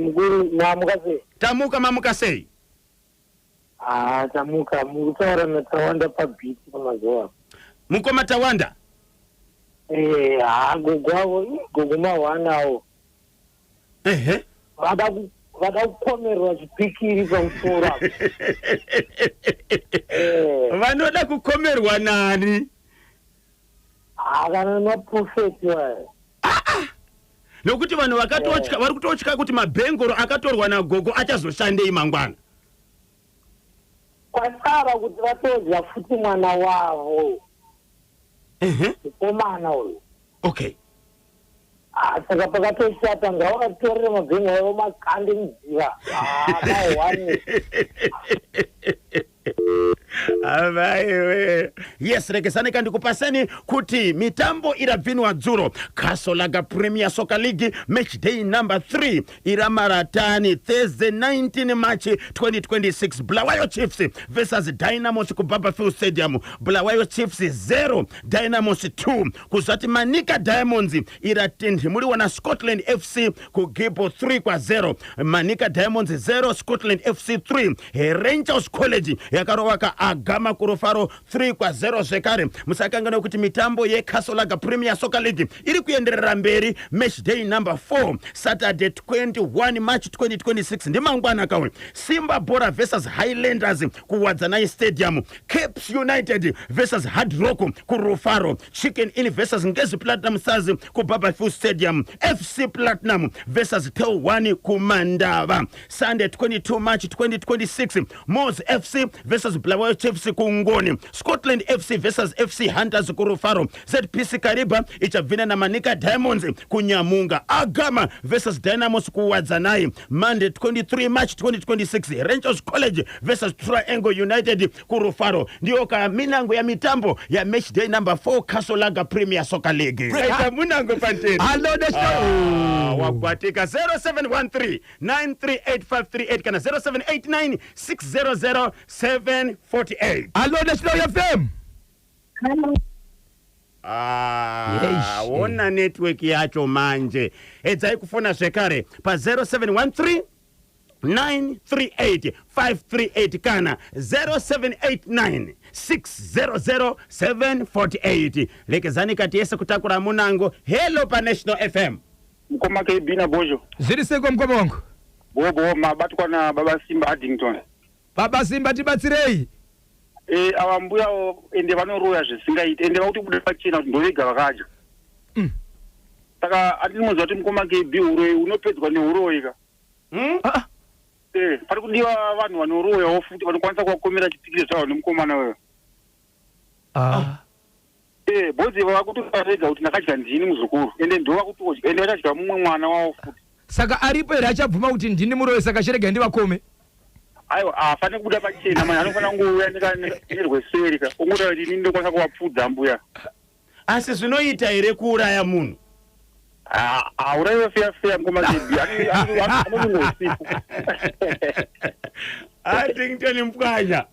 Mguru na mukase. Tamuka mamuka sei. Tamuka mukutara na Tawanda pa beach pamazuwa. Muko Matawanda? Gogo mawanawo. Vada kupomerwa chipikiri pamusoro. Vanoda kukomerwa nani? Kana na prophet wae. Nokuti vanhu vakatotya vari kutotya kuti mabhengoro akatorwa na gogo achazoshandei mangwana. Kwasara kuti vatodza futi mwana wavo. Mukomana uyu. Okay. Saka pakatoshata ngavakatorere mabhengoro makande mudziva. Mahwani. Yes, rekesane kandi kupaseni kuti mitambo irabvinwa dzuro. Kasolaga Premier Soccer League match day number 3 iramaratani Thursday 19 March 2026. Bulawayo Chiefs versus Dynamos ku Babafield Stadium. Bulawayo Chiefs 0 Dynamos 2. Kuzati Manika Diamonds iratendimuliwa na Scotland FC ku Gibbo 3-0. Manika Diamonds 0 Scotland FC 3. Rangers College yakarowaka Agama Kurofaro 3-0 zvekare. Musakangana kuti mitambo yeKasolaga Premier Soccer League iri kuenderera mberi. Match day number 4 Saturday 21 March 2026 ndimangwana kawe. Simba Bora versus Highlanders kuWadzanai Stadium. Capes United versus Hard Rock ku Rufaro. Chicken Inn versus Ngezi Platinum Stars ku Babafield Stadium. FC Platinum versus Tel 1 ku Mandava. Sunday 22 March 2026 Moz FC versus Bulawayo Chiefs ku Ngoni. Scotland FC versus FC Hunters ku Rufaro. ZPC Kariba ichavina na Manika Diamonds ku Nyamunga. Agama versus Dynamos ku Wadzanai. Monday 23 March 2026 Rangers College versus Triangle United ku Rufaro. Ndio ka minango ya mitambo ya match day number 4 Kasolaga Premier Soccer League. Munango panteni. Hello the show. Wakwatika 0713938538 kana 0789600748. Hello the show FM. Ona network yacho manje. Edzai kufona zvekare pa 0713 938-538 kana 0789-600-748. Lekezani kati yese kutakura munango. Hello pa National FM. Mkoma kebina bojo. Ziriseko mkoma wangu. Bobo mabatukwa na Baba Simba Addington. Baba Simba tibatsirei. Awambuya ende vanoroya zvisingaiti ende vakuti kuda pachena ndovega vakaja. Saka atinomuza kuti mkoma kebi uroi unopedzwa neuroika. Pari kudiwa vanhu vanoroyawo futi vanokwanisa kuvakomera chipikiri zvavo nemukomana wewe. Bodzi vakuti varega kuti ndakadya ndini muzukuru ende ndova kutodya ende vachadya mumwe mwana wavo futi. Saka aripo here achabvuma kuti ndini muroyi saka cherega ndivakome. Aiwa afane kubuda pachena manje anofana kungouya nerweseri ungoti kuti ini ndokwanisa kuvapfudza mbuya. Asi zvinoita here kuuraya munhu? Uraiwa fea ngoma kebi. Ani usiku. Atington Mpwanya.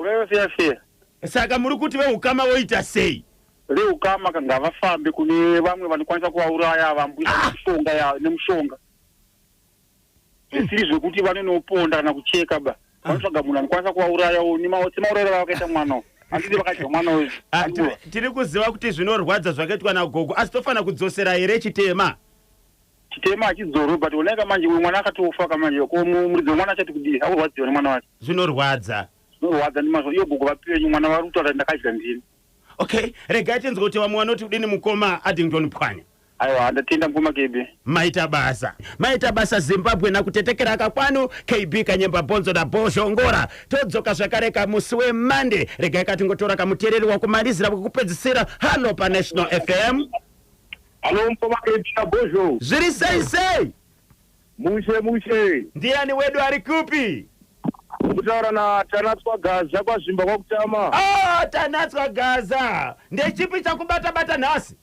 Uraiwa fea. Saka muri kuti veukama voita sei? Veukama ngavafambe kune vamwe vanokwanisa kuvauraya vambwisa nemushonga. Zvisiri zvekuti vanonoponda kana kucheka ba. Vanotsvaga munhu anokwanisa kuvauraya semaurayiro vakaita mwana. Handiti vakadya mwana uyu. Tiri kuziva kuti zvinorwadza zvakaitwa nagogo asi tofana kudzosera here chitema. Chitema hachidzorwe but oneka manje uyu mwana akatofa kamanje ko muridzi wemwana achati kudii akurwadziwa nemwana wake. Zvinorwadza ndimazvo iyo gogo vapenyu mwana vari kutaura ndakadya ndini. Okay, regai tinzwe kuti vamwe vanoti udini mukoma Addington Mpwanya. Aiwa ndatenda mukoma KB. Maita basa Zimbabwe nakutetekera akakwanu KB Kanyemba Bonzo na Bozhongora. Todzoka zvakareka musi weMonday. Regai katingotora kamutereri wakumalizira kukupedzisira halo pa National FM. Halo mukoma KB na Bozho. Zviri sei. Mushe. Ndiani wedu ari kupi? Kutaura na Tanatswa Gaza kwa Zvimba kwa Kutama. Tanatswa Gaza. Ndechipi chakubata nhasi?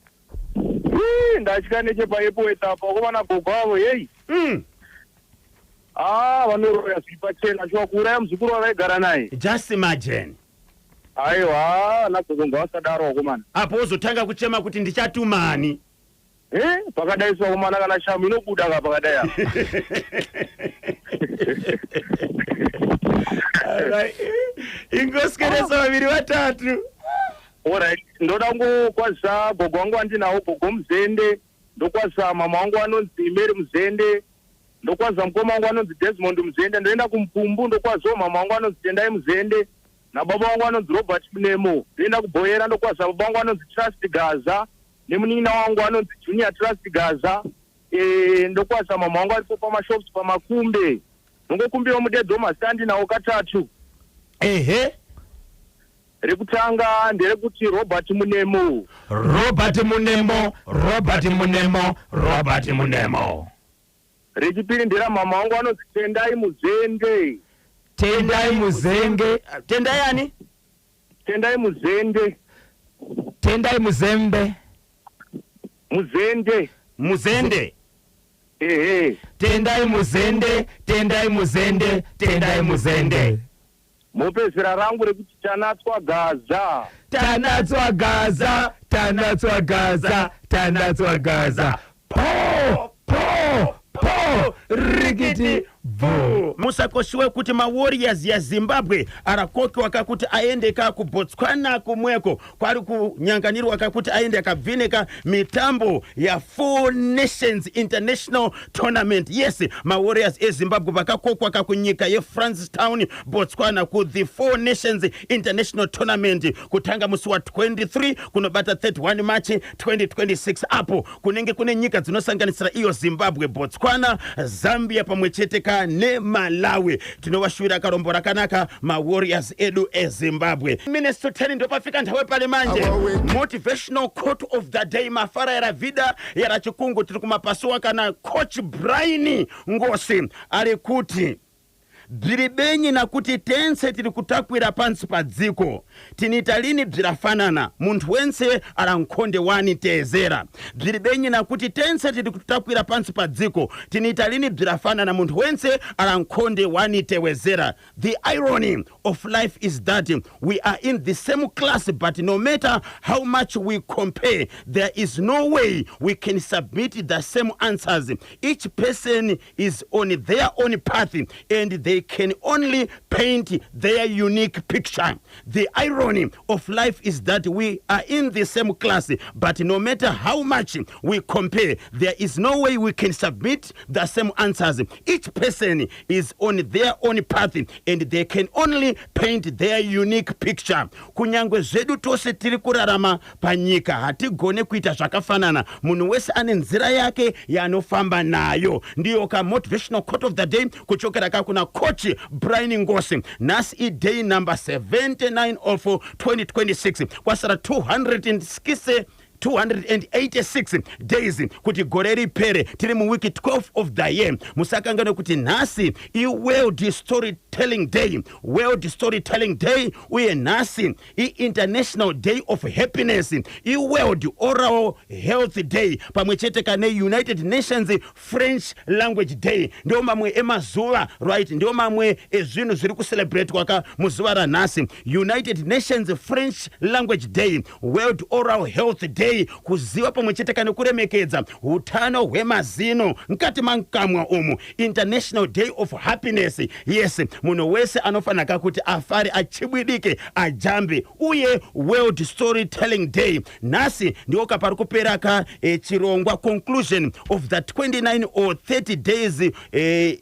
Ndachika nechepaepo apa ukovana gogo avo yei. Vanoroya zviri pachena chiwakuuraya muzukuru wavaigara naye. Just imagine. Aiwa nagogo ngavasadaro wakomana. Apo uzotanga kuchema kuti ndichatumani. Pakadaiswa komana kana shamu inobuda ka pakadaya. Ingoskeresa vaviri vatatu. Alright, ndoda ngokwaza gogo wangu andinawo gogo Muzende, ndokwaza mama wangu anonzi Mary Muzende, ndokwaza mukoma wangu anonzi Desmond Muzende, ndoenda kuMpumbu ndokwaza mama wangu anonzi Tendai Muzende, na baba wangu anonzi Robert Munemo, ndoenda kuBhoyera ndokwaza baba wangu anonzi Trust Gaza, nemunina wangu anonzi Junior Trust Gaza, ndokwaza mama wangu aripo pamashops pamakumbe, nongokumbiwa mudedho masandi nawo katatu. Rekutanga nderekuti Robert Munemo. Rechipiri ndera mama wangu anonzi Tendai Muzende. Tendai ani? Tendai Muzende. Muzende. Tendai Muzende. Mupezera rangu rekuti Tanatswa Gaza. Rikiti bvu. Musakoshiwe kuti maWarriors ya Zimbabwe arakokiwa kakuti aende kuBotswana kumweko kwari kunyanganirwa kakuti aende akabvineka mitambo ya 4 Nations International Tournament. Yes, maWarriors eZimbabwe vakakokwa kakunyika yeFrancistown Botswana ku the 4 Nations International Tournament kutanga musi wa 23 kunobata 31 March 2026. Apo kunenge kune nyika dzinosanganisira iyo Zimbabwe, Botswana, Zambia pamwechete ne Malawi. Tinovashuvira karombo rakanaka maWarriors edu eZimbabwe. Minnesota ndopafika nthawe pale manje. Motivational quote of the day mafara yara vida yara chikungu tiri kumapasuwa kana coach Brian Ngosi ari kuti bviribenyi nakuti tense tiri kutakwira pansi padziko tinita lini bvirafanana muntu wense arankonde wani teezera. Bviribenyi nakuti tense tiri kutakwira pansi padziko tinita lini bvirafanana muntu wense arankonde wani tewezera. The irony of life is that we are in the same class, but no matter how much we compare, there is no way we can submit the same answers. Each person is on their own path and they can only paint their unique picture. The irony of life is that we are in the same class, but no matter how much we compare, there is no way we can submit the same answers. Each person is on their own path and they can only paint their unique picture. Kunyangwe zvedu tose tiri kurarama panyika hatigone kuita zvakafanana. Munhu wese ane nzira yake yanofamba nayo. Ndiyo ka motivational quote of the day kuchokera kakuna coach Brian Ngosi. Nasi day number 79 of 2026. Kwasara 260 286 days kuti gore ripere tiri muwiki 12 of the year. Musakangane kuti nhasi i-World Storytelling Day, World Storytelling Day, uye nhasi i-International Day of Happiness, i-World Oral Health Day, pamwe chete kane United Nations French Language Day. Ndio mamwe emazuva, right? Ndio mamwe ezvinhu zviri kucelebrate kwaka muzuva ranhasi. United Nations French Language Day, World Oral Health Day, kuziva pamwe chete kane kuremekedza utano hwemazino mukati mankamwa umu. International Day of Happiness, yes, munhu wese anofanaka kuti afare, achibwidike, ajambe. Uye World Storytelling Day, nhasi ndio kapari kupera ka chirongwa conclusion of the 29 or 30 days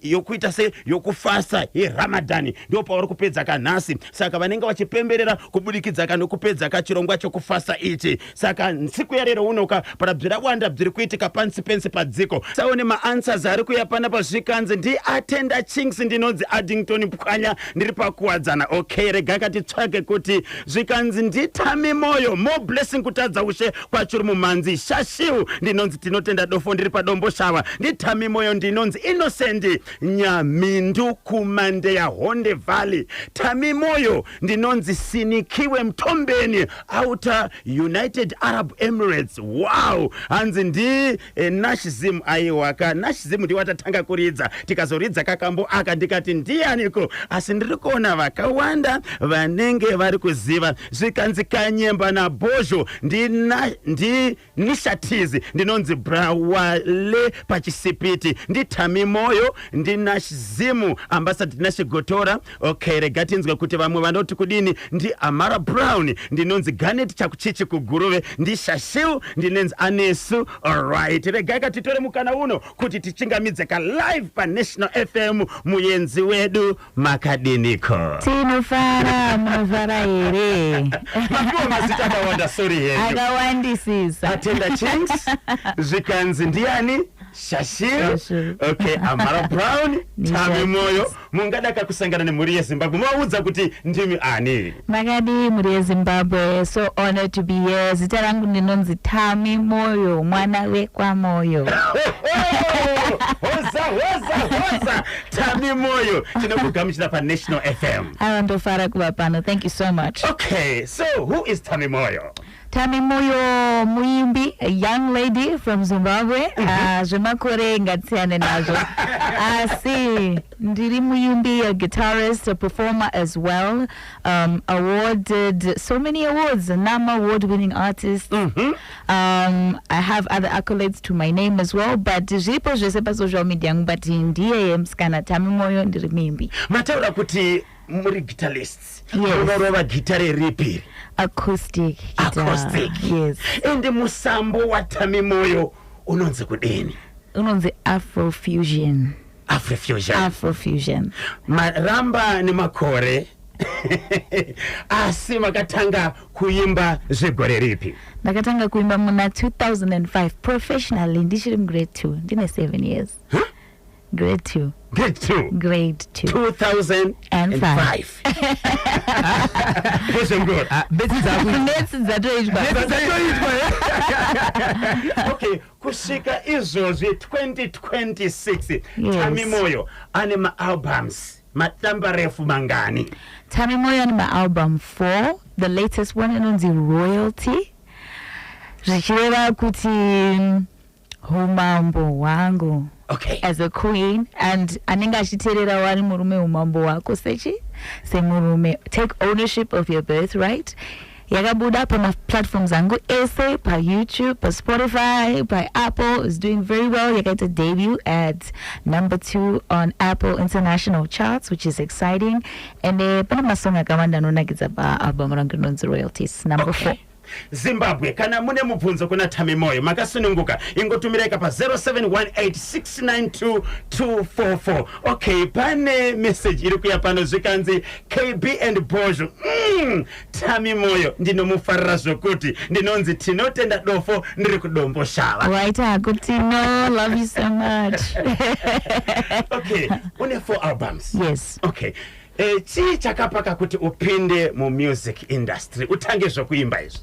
yokuita se yokufasta yeRamadan, ndio pauri kupedza ka nhasi. Saka vanenge vachipemberera kubudikidza kana kupedza ka chirongwa chokufasta ichi. Saka nsiku ya lero unoka parabvira wanda bviri kuitika pansi pensi padziko. Saone maanswers ari kuyapana pazvikanzi ndi atenda chinks ndinonzi Addington Pwanya ndiri pakuwadzana. Okay, rega katitsvage kuti zvikanzi nditami moyo, more blessing kutadza ushe kwachiri mumanzi. Shashiu ndinonzi tinotenda dofo ndiri padombo shava. Nditami moyo ndinonzi Innocent Nyamindu kumande ya Honde Valley. Tami moyo ndinonzi Sinikiwe Mtombeni outer United Arab Emirates. Wow, hanzi ndi Nashizim aiwaka. Nashizim ndi watatanga kuridza, tikazoridza kakambo aka ndikati ndianiko, asi ndiri kuona vakawanda vanenge vari kuziva zvikanzi Kanyemba na Bozho ndi Nishatizi ndinonzi Brawale pachisipiti. Ndi Tami moyo ndi Nashizimu ambassador Nashigotora. Okay, rega tinzwe kuti vamwe vanoti kudini ndi Amara Brown ndinonzi Ganet chakuchichi kuguruve. Ndi Shashiu ndinonzi Anesu. Alright, rega katitore mukana uno kuti tichingamidze ka live pa National FM muyenzi wedu Makadiniko. Tinofara munofara here. Makuwa mazita akawanda, sorry here. Akawandisisa. Atenda chinks, zvikanzi ndiani? Shashiu. Okay, Amara Brown, Tami moyo. Mungadaka kusangana nemuri yeZimbabwe. Mwaudza kuti ndimi ani. Makadi muri yeZimbabwe, so honored to be here. Zita rangu ndinonzi Tami moyo, mwana wekwa moyo. Hoza. Tami moyo. Tinokugamuchira pa National FM. Awandofara kuva pano. Thank you so much. Okay, so who is Tami moyo? Tami moyo muimbi, a young lady from Zimbabwe. Zvemakore ngatsiyane nazvo. Asi ndiri muimbi, a guitarist, a performer as well. Awarded so many awards, a NAMA award-winning artist. I have other accolades to my name as well, but zvipo zvese pasocial media but ndiye musikana Tami moyo ndiri muimbi. Mataura kuti muri guitarists. Yes. Unorova gitare ripi? Acoustic guitar. Acoustic. Yes. Ende musambo wa Tami moyo unonzi kudini? Unonzi Afrofusion. Afrofusion. Maramba ni makore. Asi makatanga kuimba zvegore ripi? Ndakatanga kuimba muna 2005 professionally ndichiri grade 2. Ndine 7 years. Huh? Grade 2. Grade 2. Grade 2. 2005. Okay, kusvika izvozvi 2026. Yes. Tami moyo ane ma-albums matamba refu mangani? Tami moyo ane ma-album 4. The latest one inonzi Royalty. Zvichireva kuti umambo wangu. Okay. As a queen, and anenge achiteerera wari murume umambo wako semurume. Take ownership of your birthright. Yakabuda pa platforms angu ese, pa YouTube, pa Spotify, pa Apple. Is doing very well. Yakaita debut at number 2 on Apple International charts, which is exciting. And pana masong akawanda anonakidza pa album rangu inonzi Royalties number 4. Zimbabwe, kana mune mubvunzo kuna Tami moyo makasununguka ingotumireka pa 0718692244. Okay, pane message iri kuya pano zvikanzi KB and Bozho. Tami moyo ndinomufarira zvokuti ndinonzi tinotenda dofo ndiri kudombo shava. Waita kuti no, love you so much. Okay, une 4 albums. Yes. Okay. Chii chakapaka kuti upinde mu music industry utange zvokuimba izvi?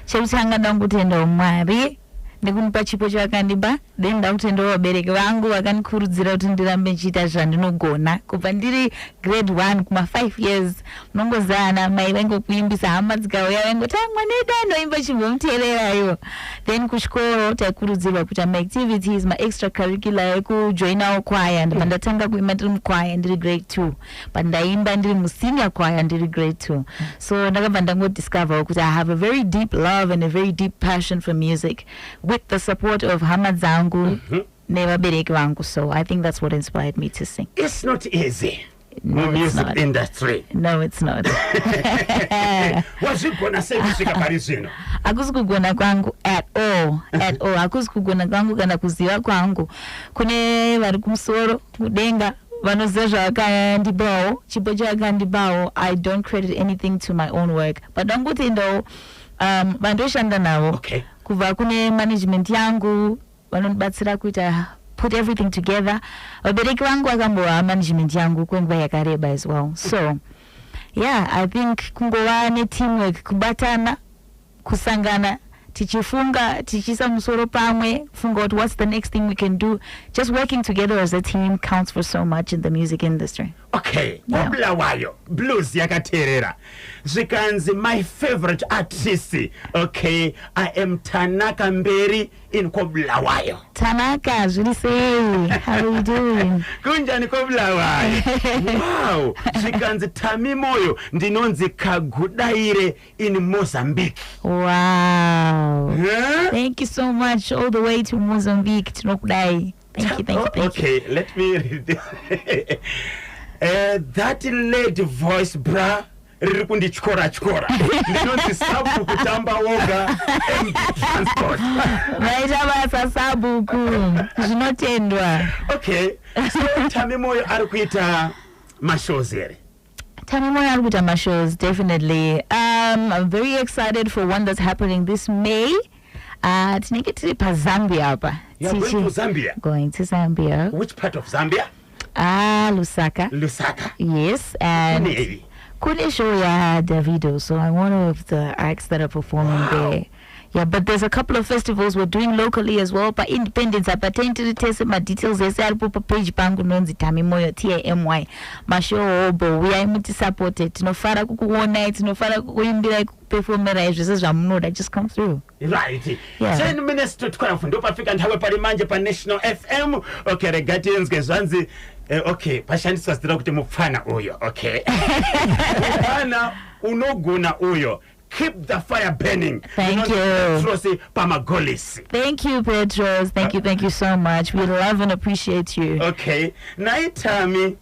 chekutanga ndangutenda Mwari nekunipa chipo chavakandipa, then ndakutenda vabereki vangu vakanikurudzira kuti ndirambe nchiita zvandinogona kubva ndiri grade 1 kuma 5 years. Munongozana mai vaingokuimbisa, hama dzikauya vaingoti mwana wedu anoimba chimbomuteererayo. Then kuchikoro taikurudzirwa kuita maactivities maextracurricular ekujoinawo kwaya. Ndibva ndatanga kuimba ndiri mukwaya ndiri grade 2, but ndaimba ndiri musenior kwaya ndiri grade 2. So ndakabva ndangodiscover kuti I have a very deep love and a very deep passion for music with the support of hama dzangu nevabereki vangu. So I think that's what inspired me to sing. It's not easy. No, it's Music not. industry. No, it's not. Wazvigona sei kusvika pari zvino? Hakusi kugona kwangu at all. Hakusi kugona kwangu kana kuziva kwangu. Kune vari kumusoro kudenga vanoziva zvavakandipawo, chipo chavakandipawo. I don't credit anything to my own work, but ndangotendawo vandoshanda navo. Okay. Kubva kune management yangu vanondibatsira kuita put everything together. Vabereki vangu vakambova management yangu kwenguva yakareba as well. So yeah, I think kungova neteamwork, kubatana, kusangana, tichifunga, tichisa musoro pamwe, funga out what's the next thing we can do. Just working together as a team counts for so much in the music industry. Okay, Yeah. Bulawayo, blues yakaterera. Zvikanzi my favorite artist. Okay, I am Tanaka Mberi in Kobulawayo. Tanaka, zviri sei? How are you doing? Kunjani Kobulawayo? Wow, zvikanzi Tami Moyo ndinonzi Kagudaire in Mozambique. Wow. Huh? Thank you so much, all the way to Mozambique, Tinokudai. Thank you. Okay, let me read this. That lady voice, bra, riri kundichkora ndinonzi Sabu kutamba woga MD transport. Maita basa sabhuku zvinotendwa. Okay, so Tami Moyo ari kuita mashows here. Tami Moyo ari kuita mashows, definitely. I'm very excited for one that's happening this May. Tinenge tiri paZambia apa. You are going to Zambia? Going to Zambia. Which part of Zambia? Lusaka. Lusaka. Yes, and Navy. Kune show ya Davido, so I'm one of the acts that are performing there. Yeah, but there's a couple of festivals we're doing locally as well. But Independence, I patent to test my details. They say I'll put a page pangu nonzi Tami Moyo TAMY. Masho obo, we are muti supported. Tinofara kukuona, tinofara kukuimbira performera izvo zvamunoda, just come through. Right. Yeah. 10 minutes to 12 ndopafika nthawe pari manje pa National FM. Okay, regatinzwe zvanzi okay, pashandiswa zira kuti mupfana uyo. Okay. Mupfana unogona uyo. Keep the fire burning. Thank you. Petros Pamagolis. Thank you, Petros. Thank you so much. We love and appreciate you. Okay. Naitami,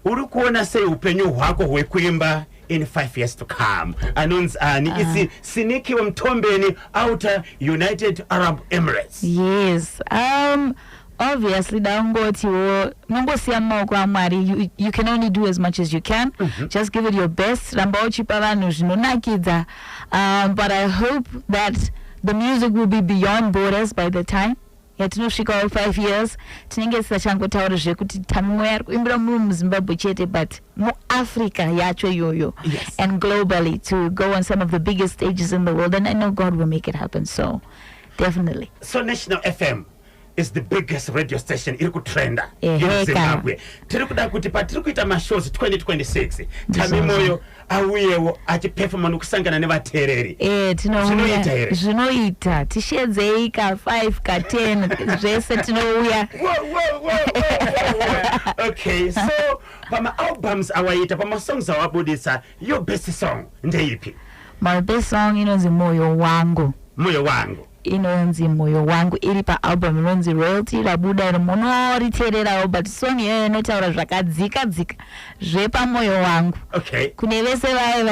uri kuona sei upenyu hwako hwekuimba in 5 years to come? Anonzi ani isi Sinikiwe Mtombeni outer United Arab Emirates. Yes. Obviously, nongosiya maoko aMwari. You can only do as much as you can. Just give it your best. Ramba uchipa vanhu zvinonakidza. But I hope that the music will be beyond borders by the time. Yatinosvikawo 5 years. Tinenge tisachangotaura zvekuti Tami Moyo ari kuimbira muri muZimbabwe chete, but muAfrica yacho yoyo. Yes. And globally to go on some of the biggest stages in the world. And I know God will make it happen. So, definitely. So National FM is the biggest radio station iri kutrenda in Eheka. Zimbabwe. Tiri kuda kuti patiri kuita mashows 2026 Tami Moyo auyewo achiperforma nokusangana nevateereri. Zvinoita here? Zvinoita. Tishedzei ka 5 ka 10 zvese tinouya. Whoa. Okay, so pama albums awaita, pama songs awabudisa, your best song ndeipi? My best song inonzi Moyo Wangu. Moyo wangu. Inonzi Moyo Wangu iri pa album inonzi Royalty rabuda iro munoriteererawo, but song iyoyo inotaura zvakadzika zvepa moyo wangu. Okay. Kune vese vaya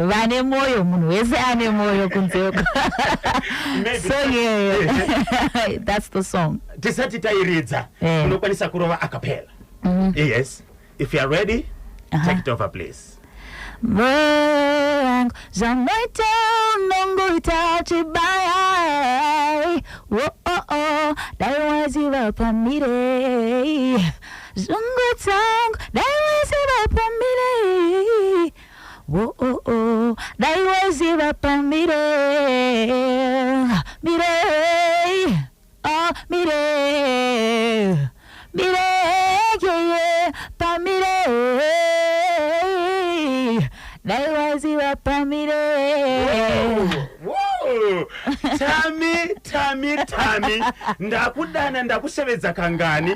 vane moyo, munhu wese ane moyo kunzeko. Song iyoyo. That's the song. Tisati tairidza, unokwanisa kurova acapella. Yes. If you are ready, take it over please. Moyo zamaita nongoita chibaya. Oh, daiwaziva pamire. Zungutang daiwaziva pamire. Oh, daiwaziva pamire. Mirei, oh, mirei, mirei, pa mirei, naiwaziwa pa mirei. Whoa. Tami ndakudana ndakusevedza kangani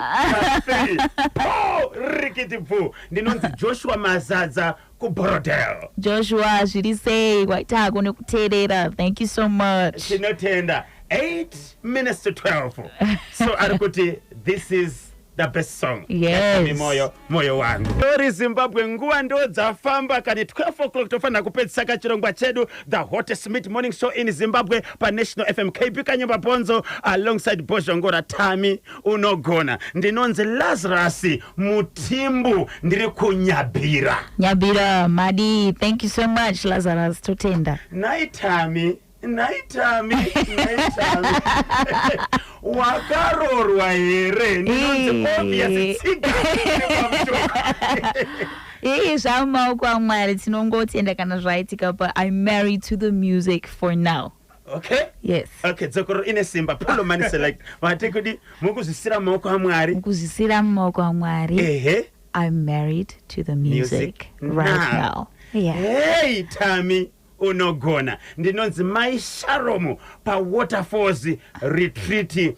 po rikiti bvu ndinonzi Joshua Mazadza kuBorodale. Joshua zviri sei kwaitako nekuteerera. Thank you so much. Tinotenda 8 minutes to 12. So arikuti this is the best song. Yes. Moyo wangu. Tori Zimbabwe nguwa ndo dzafamba kani 12 o'clock tofana kupedzisa kachirongwa chedu the hottest mid morning show in Zimbabwe pa National FM KB Kanyamba Bonzo alongside Bozhongora Tami unogona. Ndinonzi Lazarus Mutimbu ndiri kunyabira. Nyabira Madi, thank you so much Lazarus totenda. Naitami wakarorwa here ndinonzi obvious tsiga zvamaoko aMwari tinongotenda kana zvaitika pa I'm married to the music for now. Okay? Yes. Okay, dzokoro ine simba Paulo Mani select vatekudi mukuzvisira maoko aMwari. Mukuzvisira maoko aMwari. Ehe. I'm married to the music right now. Yeah. Hey Tami unogona. Ndinonzi Mai Sharomu pa Waterfalls retreat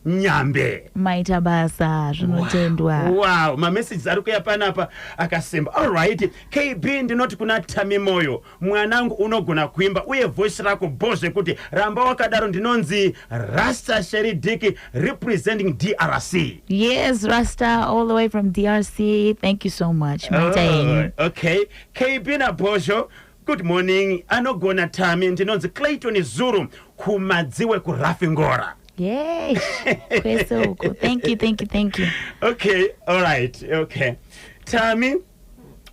#Nyambe. Maita basa zvinotendwa. Wow, ma messages ari kuya panapa akasemba. All right, KB ndinoti kuna Tami moyo. Mwanangu unogona kuimba uye voice rako bozve kuti ramba wakadaro. Ndinonzi Rasta Sherry Dick representing DRC. Yes, Rasta all the way from DRC. Thank you so much. Maita okay. KB na Bosho. Good morning. Anogona Tami ndinonzi Clayton Zuru kumadziwe kurafingora. Yes. Thank you. Okay, all right. Okay. Tami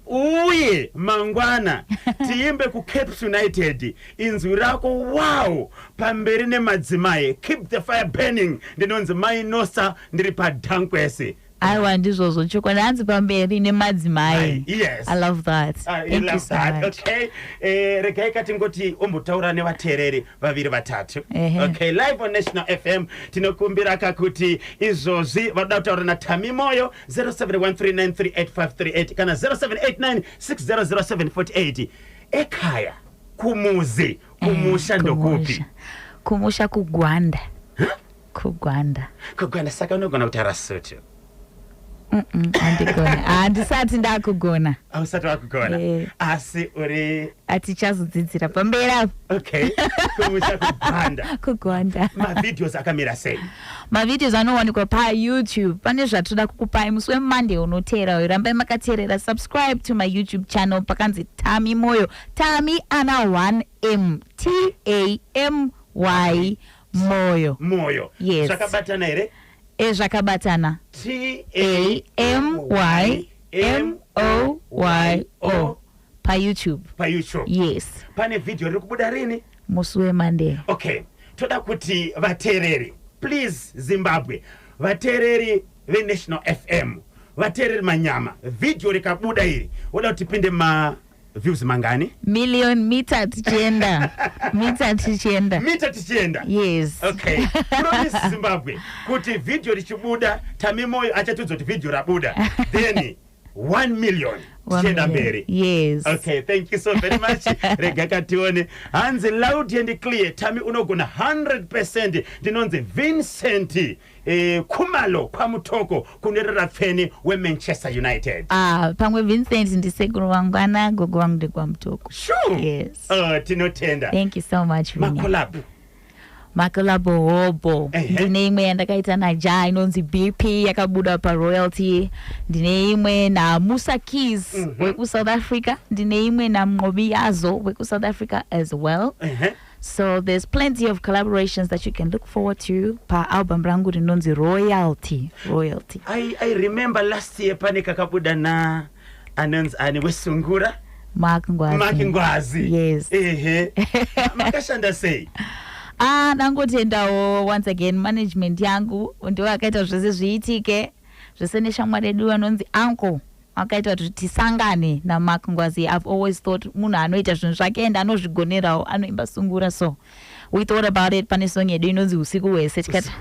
uye mangwana tiimbe ku Cape United inzwi rako wow pamberi nemadzimai keep the fire burning ndinonzi Mai Nosa ndiri pa Dankwese. I want izvozvo chokwadi hanzi pamberi nemadzimai. Yes. I love that. Thank you so much. Okay. Regai katingoti ombotaura nevateereri vaviri vatatu. Okay, live on National FM tinokumbira kakuti izvozvi vada kutaura na Tami moyo 0713938538 kana 0789600748. Ekaya kumuzi kumusha ndokupi? Kumusha kugwanda. Kugwanda saka unogona kutaura Sotho. handisati ndakugona. Ausati wakugona. Asi uri atichazodzidzira pamberi apo. Okay. Kumusha kugwanda. Mavideos akamira sei? Mavideos anowanikwa pa YouTube. Pane zvatoda kukupai musi weMonday unoteera. Rambai makateerera. Subscribe to my YouTube channel pakanzi Tami moyo. Tami ana 1M. TAMY moyo. Yes. Zvakabatana here? Zvakabatana. TAMYMOYO pa YouTube. Yes. Pane video riri kubuda rini? Musi weMonday. Okay. Toda kuti vateereri, please Zimbabwe, vateereri veNational FM, vateereri manyama, video rikabuda iri, oda kuti tipinde views mangani? Million mita tichienda. Yes. Okay. Promise Zimbabwe kuti video richibuda Tami moyo achatudza kuti video rabuda. Then 1 million. Yes. Okay, thank you so very much. Regaka tione. Hanzi loud and clear. Tami unogona 100%. Ndinonzi Vincent Kumalo kwa mutoko kunerera feni we Manchester United. Pamwe Vincent ndisekuru wangwana gogo wangu ndikwa mutoko. Sure. Yes. Tinotenda. Thank you so much. Makolabo hobo. Ndine imwe yandakaita na Jai inonzi BP yakabuda pa Royalty. Ndine imwe na Musa Keys weku South Africa. Ndine imwe na Mngobi Yazo weku South Africa as well. So there's plenty of collaborations that you can look forward to pa album rangu rinonzi Royalty. I remember last year pane kakabuda na ani wesungura Mark Ngwazi. Yes. Makashanda sei? Nangotendawo once again management yangu ndiwo akaita zvese zviitike zvese neshamwari yedu anonzi uncle akaita kuti tisangane naMark Ngwazi. I've always thought munhu anoita zvinhu zvake ende anozvigonerawo anoimba sungura, so we thought about it pane song yedu inonzi usiku wese tikati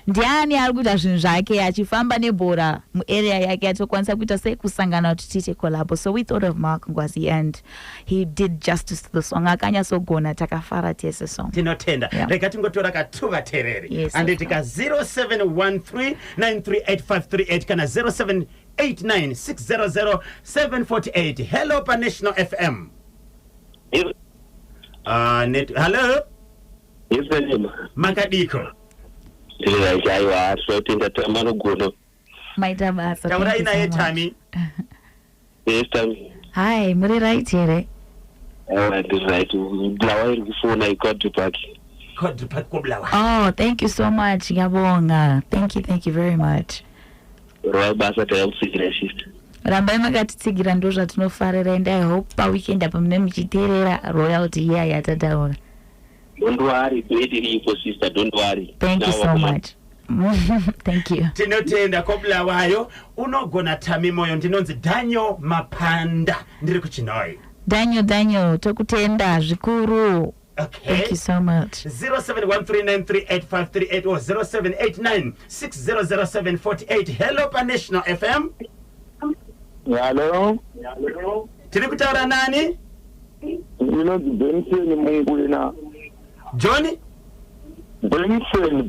ndiani ari kuita zvinhu zvake achifamba nebhora muarea yake atokwanisa kuita sekusangana kuti tiite collabo. So we thought of Mark Ngwazi and he did justice to the song. Akanyasogona takafara tese song. Tinotenda. Rega tingotora katuva terere. Yes, anditi ka 0713938538 kana 0789600748. Hello pa National FM. Hello. Yes, Makadiko. Aiwa, so tinda tamano gono. Maita basa. Taura ina ye Tami. Yes, Tami. Hi, muri right here. Right. Blawa irikufuna ikodipaki. Kodipaki kublawa. Oh, thank you so much. Ngabonga. Thank you very much. Roy basa tayakusigira sister. Rambai makatitsigira ndo zvatinofarira and I hope pa weekend apa mune muchiteerera royalty here yatataura. Don't worry, sister, don't worry. Thank you so much. Thank you. Tinotenda koblawayo unogona Tami moyo ndinonzi Daniel Mapanda ndiri kuchinoi. Daniel tokutenda zvikuru. Okay. Thank you so much. 0713938538 or 0789600748. Hello pa National FM. Hello. Tiri kutaura nani? Benson Mungwena. Johnny? Benson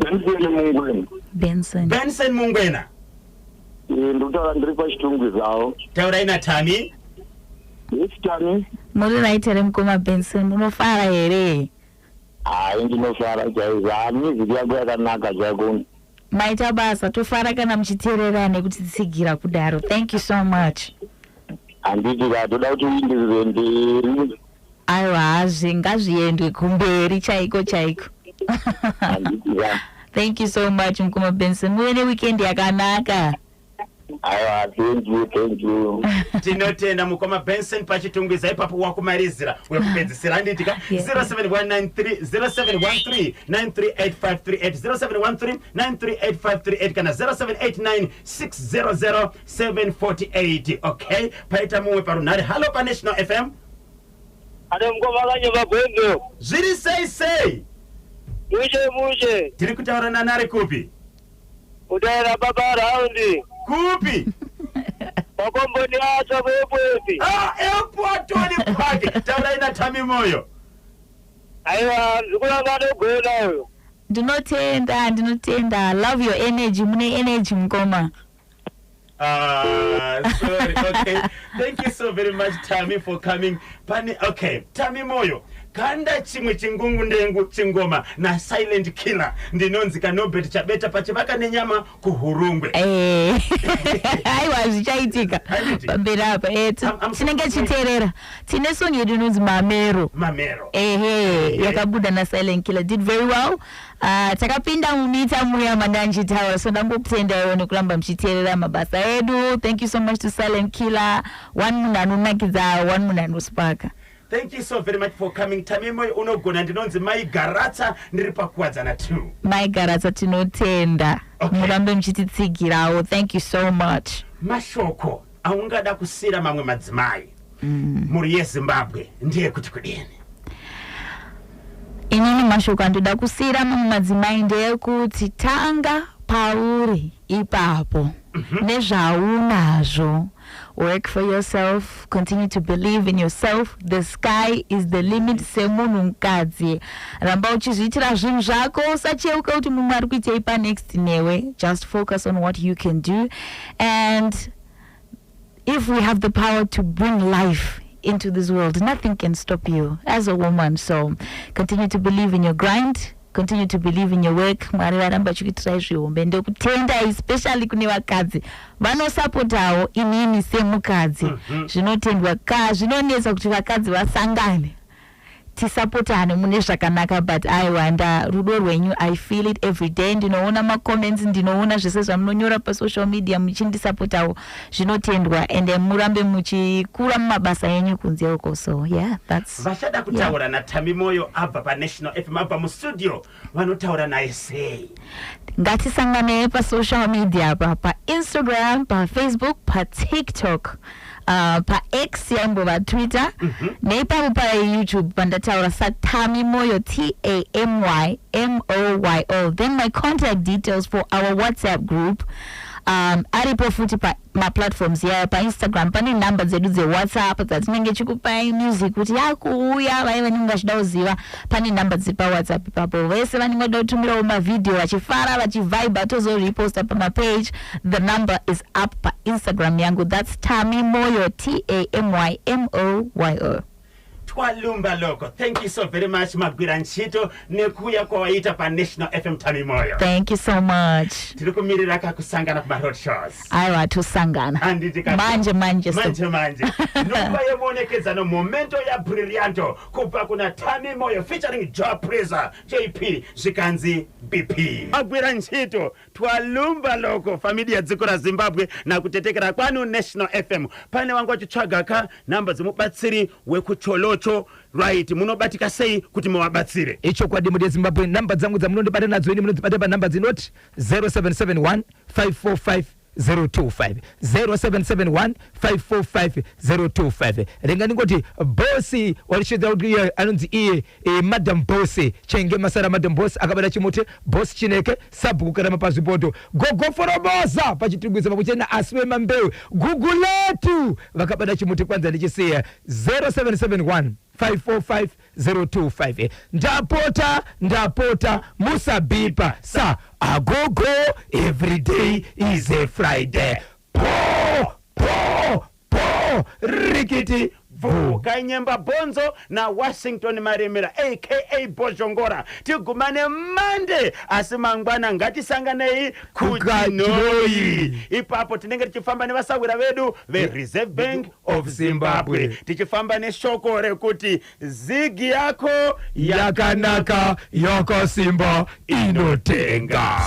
Mungwena. Benson Mungwena. Ndutaura ndiri pachitungu zvawo. Taura ina Tami? Yes, Tami. Muri right here mukoma Benson munofara here? Ndinofara chaizvo. Music yako yakanaka chako. Maita basa tofara kana muchiteerera nekutitsigira kudaro. Thank you so much. Anditi toda kuti uindizwe mberi. Aiwa ngazviendwe kumberi chaiko. Thank you so much mukoma Benson. Muve neweekend yakanaka. Aiwa, thank you. Tinotenda mukoma Benson pachitungwiza ipapo wakumarizira wekupedzisira anditika 0713938538 0713938538 kana 0789600748. Okay, paita mumwe parunhare. Hello pa National FM. Ane mkomaganye mabwendo. Zviri sei. Mushe. Tiri kutaura nanare kupi? Kutaura baba raundi. Kupi? Makomboni acha kwepwepi. Airport wali pake. Taura ina Tami moyo. Aiwa, zikulangane gwena uyo. Ndinotenda. Love your energy. Mune energy mkoma. Sorry. Okay. Thank you so very much, Tami, for coming. Okay, Tami moyo. Kanda chimwe chingungu ndengu chingoma na silent killer ndinonzi kanobet chabeta pachivaka nenyama kuhurungwe. Aiwa zvichaitika pamberi apa tinenge chiteerera tine song yedu inonzi Mamero. Yakabuda na silent killer did very well. Takapinda mumita muya mandanjitaura so ndangokutendaiwo nekuramba muchiteerera mabasa edu. Thank you so much to silent killer. One munhu anonakidza, one munhu anospaka. Thank you so very much for coming. Tami moyo unogona ndinonzi Mai Garatsa ndiri pakuwadzana too. Mai Garatsa tinotenda. Murambe muchititsigirawo. Thank you so much. Mashoko aungada kusira mamwe madzimai. Muri yeZimbabwe ndiye kuti kudini. Inini mashoko andoda kusira mamwe madzimai ndeyekuti tanga pauri ipapo nezvaunazvo. Work for yourself, continue to believe in yourself. The sky is the limit. Semunhu mukadzi ramba uchizviitira zvinhu zvako usacheuka kuti mumwe ari kuitei pa next newe. Just focus on what you can do, and if we have the power to bring life into this world, nothing can stop you as a woman. So continue to believe in your grind, continue to believe in your work. Mwari varamba achikuitirai zvihombe. Ndokutenda especially kune vakadzi vanosapotawo inini semukadzi. Zvinotendwa zvinonetsa kuti vakadzi vasangane tisapotane mune zvakanaka, but aiwanda rudo rwenyu. I feel it every day. Ndinoona macomments, ndinoona zvese zvamunonyora pa social media muchindisapotawo. Zvinotendwa and murambe muchikura mumabasa enyu kunze uko. So yeah, that's vachada kutaura na Tami moyo abva pa National FM abva mu studio vanotaura naye sei. Ngatisangane pa social media pa Instagram, pa Facebook, pa TikTok. pa X yangu pa Twitter neipapo pa YouTube pandataura Tami Moyo TAMYMOYO. Then my contact details for our WhatsApp group aripo futi pa ma platforms ya pa Instagram pane number zedu ze WhatsApp dzatinenge chikupai music kuti yakuuya vaiva ningashida uziva pane number dzipa WhatsApp papo vese vaningoda kutumira ma video vachifara vachivibe tozo reposta pa ma page. The number is up pa Instagram yangu, that's Tami Moyo TAMYMOYO. Twalumba loko. Thank you so very much Magwira Ntchito nekuya kwa waita pa National FM Tami Moyo. Thank you so much. Tikumirira kusangana pa road shows. Aiwa tusangana. Manje Nupa yemonekeza no momento ya brillianto kupa kuna Tami Moyo featuring Joe Preza JP Zikanzi BP. Magwira Ntchito twalumba loko familia dziko la Zimbabwe na kutetekera kwanu National FM. Pane wangu wachichagaka namba zimubatsiri wekucholocho right munobatika sei kuti muwabatsire. Icho kwa dimu ya Zimbabwe namba zangu za munondibata nazo ini munondibata pa namba zinoti 0771 545 025 0771 545 025. Renga ningoti bossi walisheza kuti anonzi iye madam bossi chenge masara madam boss akabada chimote boss chineke sabu kukarama pazipoto gogo forobosa pachitugwiza pakuchena aswe mambewe guguletu vakabada chimote kwanza ndichisiya 0771 545 025. Ndapota musabipa sa agogo every day is a Friday. Po rikiti vu Kanyemba Bonzo na Washington Maremera aka Bojongora tigumane Monday asimangwana ngatisanganei kukanoi. Ipapo tinenge tichifamba nevasawira vedu ve Reserve Bank of Zimbabwe tichifamba neshoko rekuti zigi yako yakanaka yakasimba inotenga.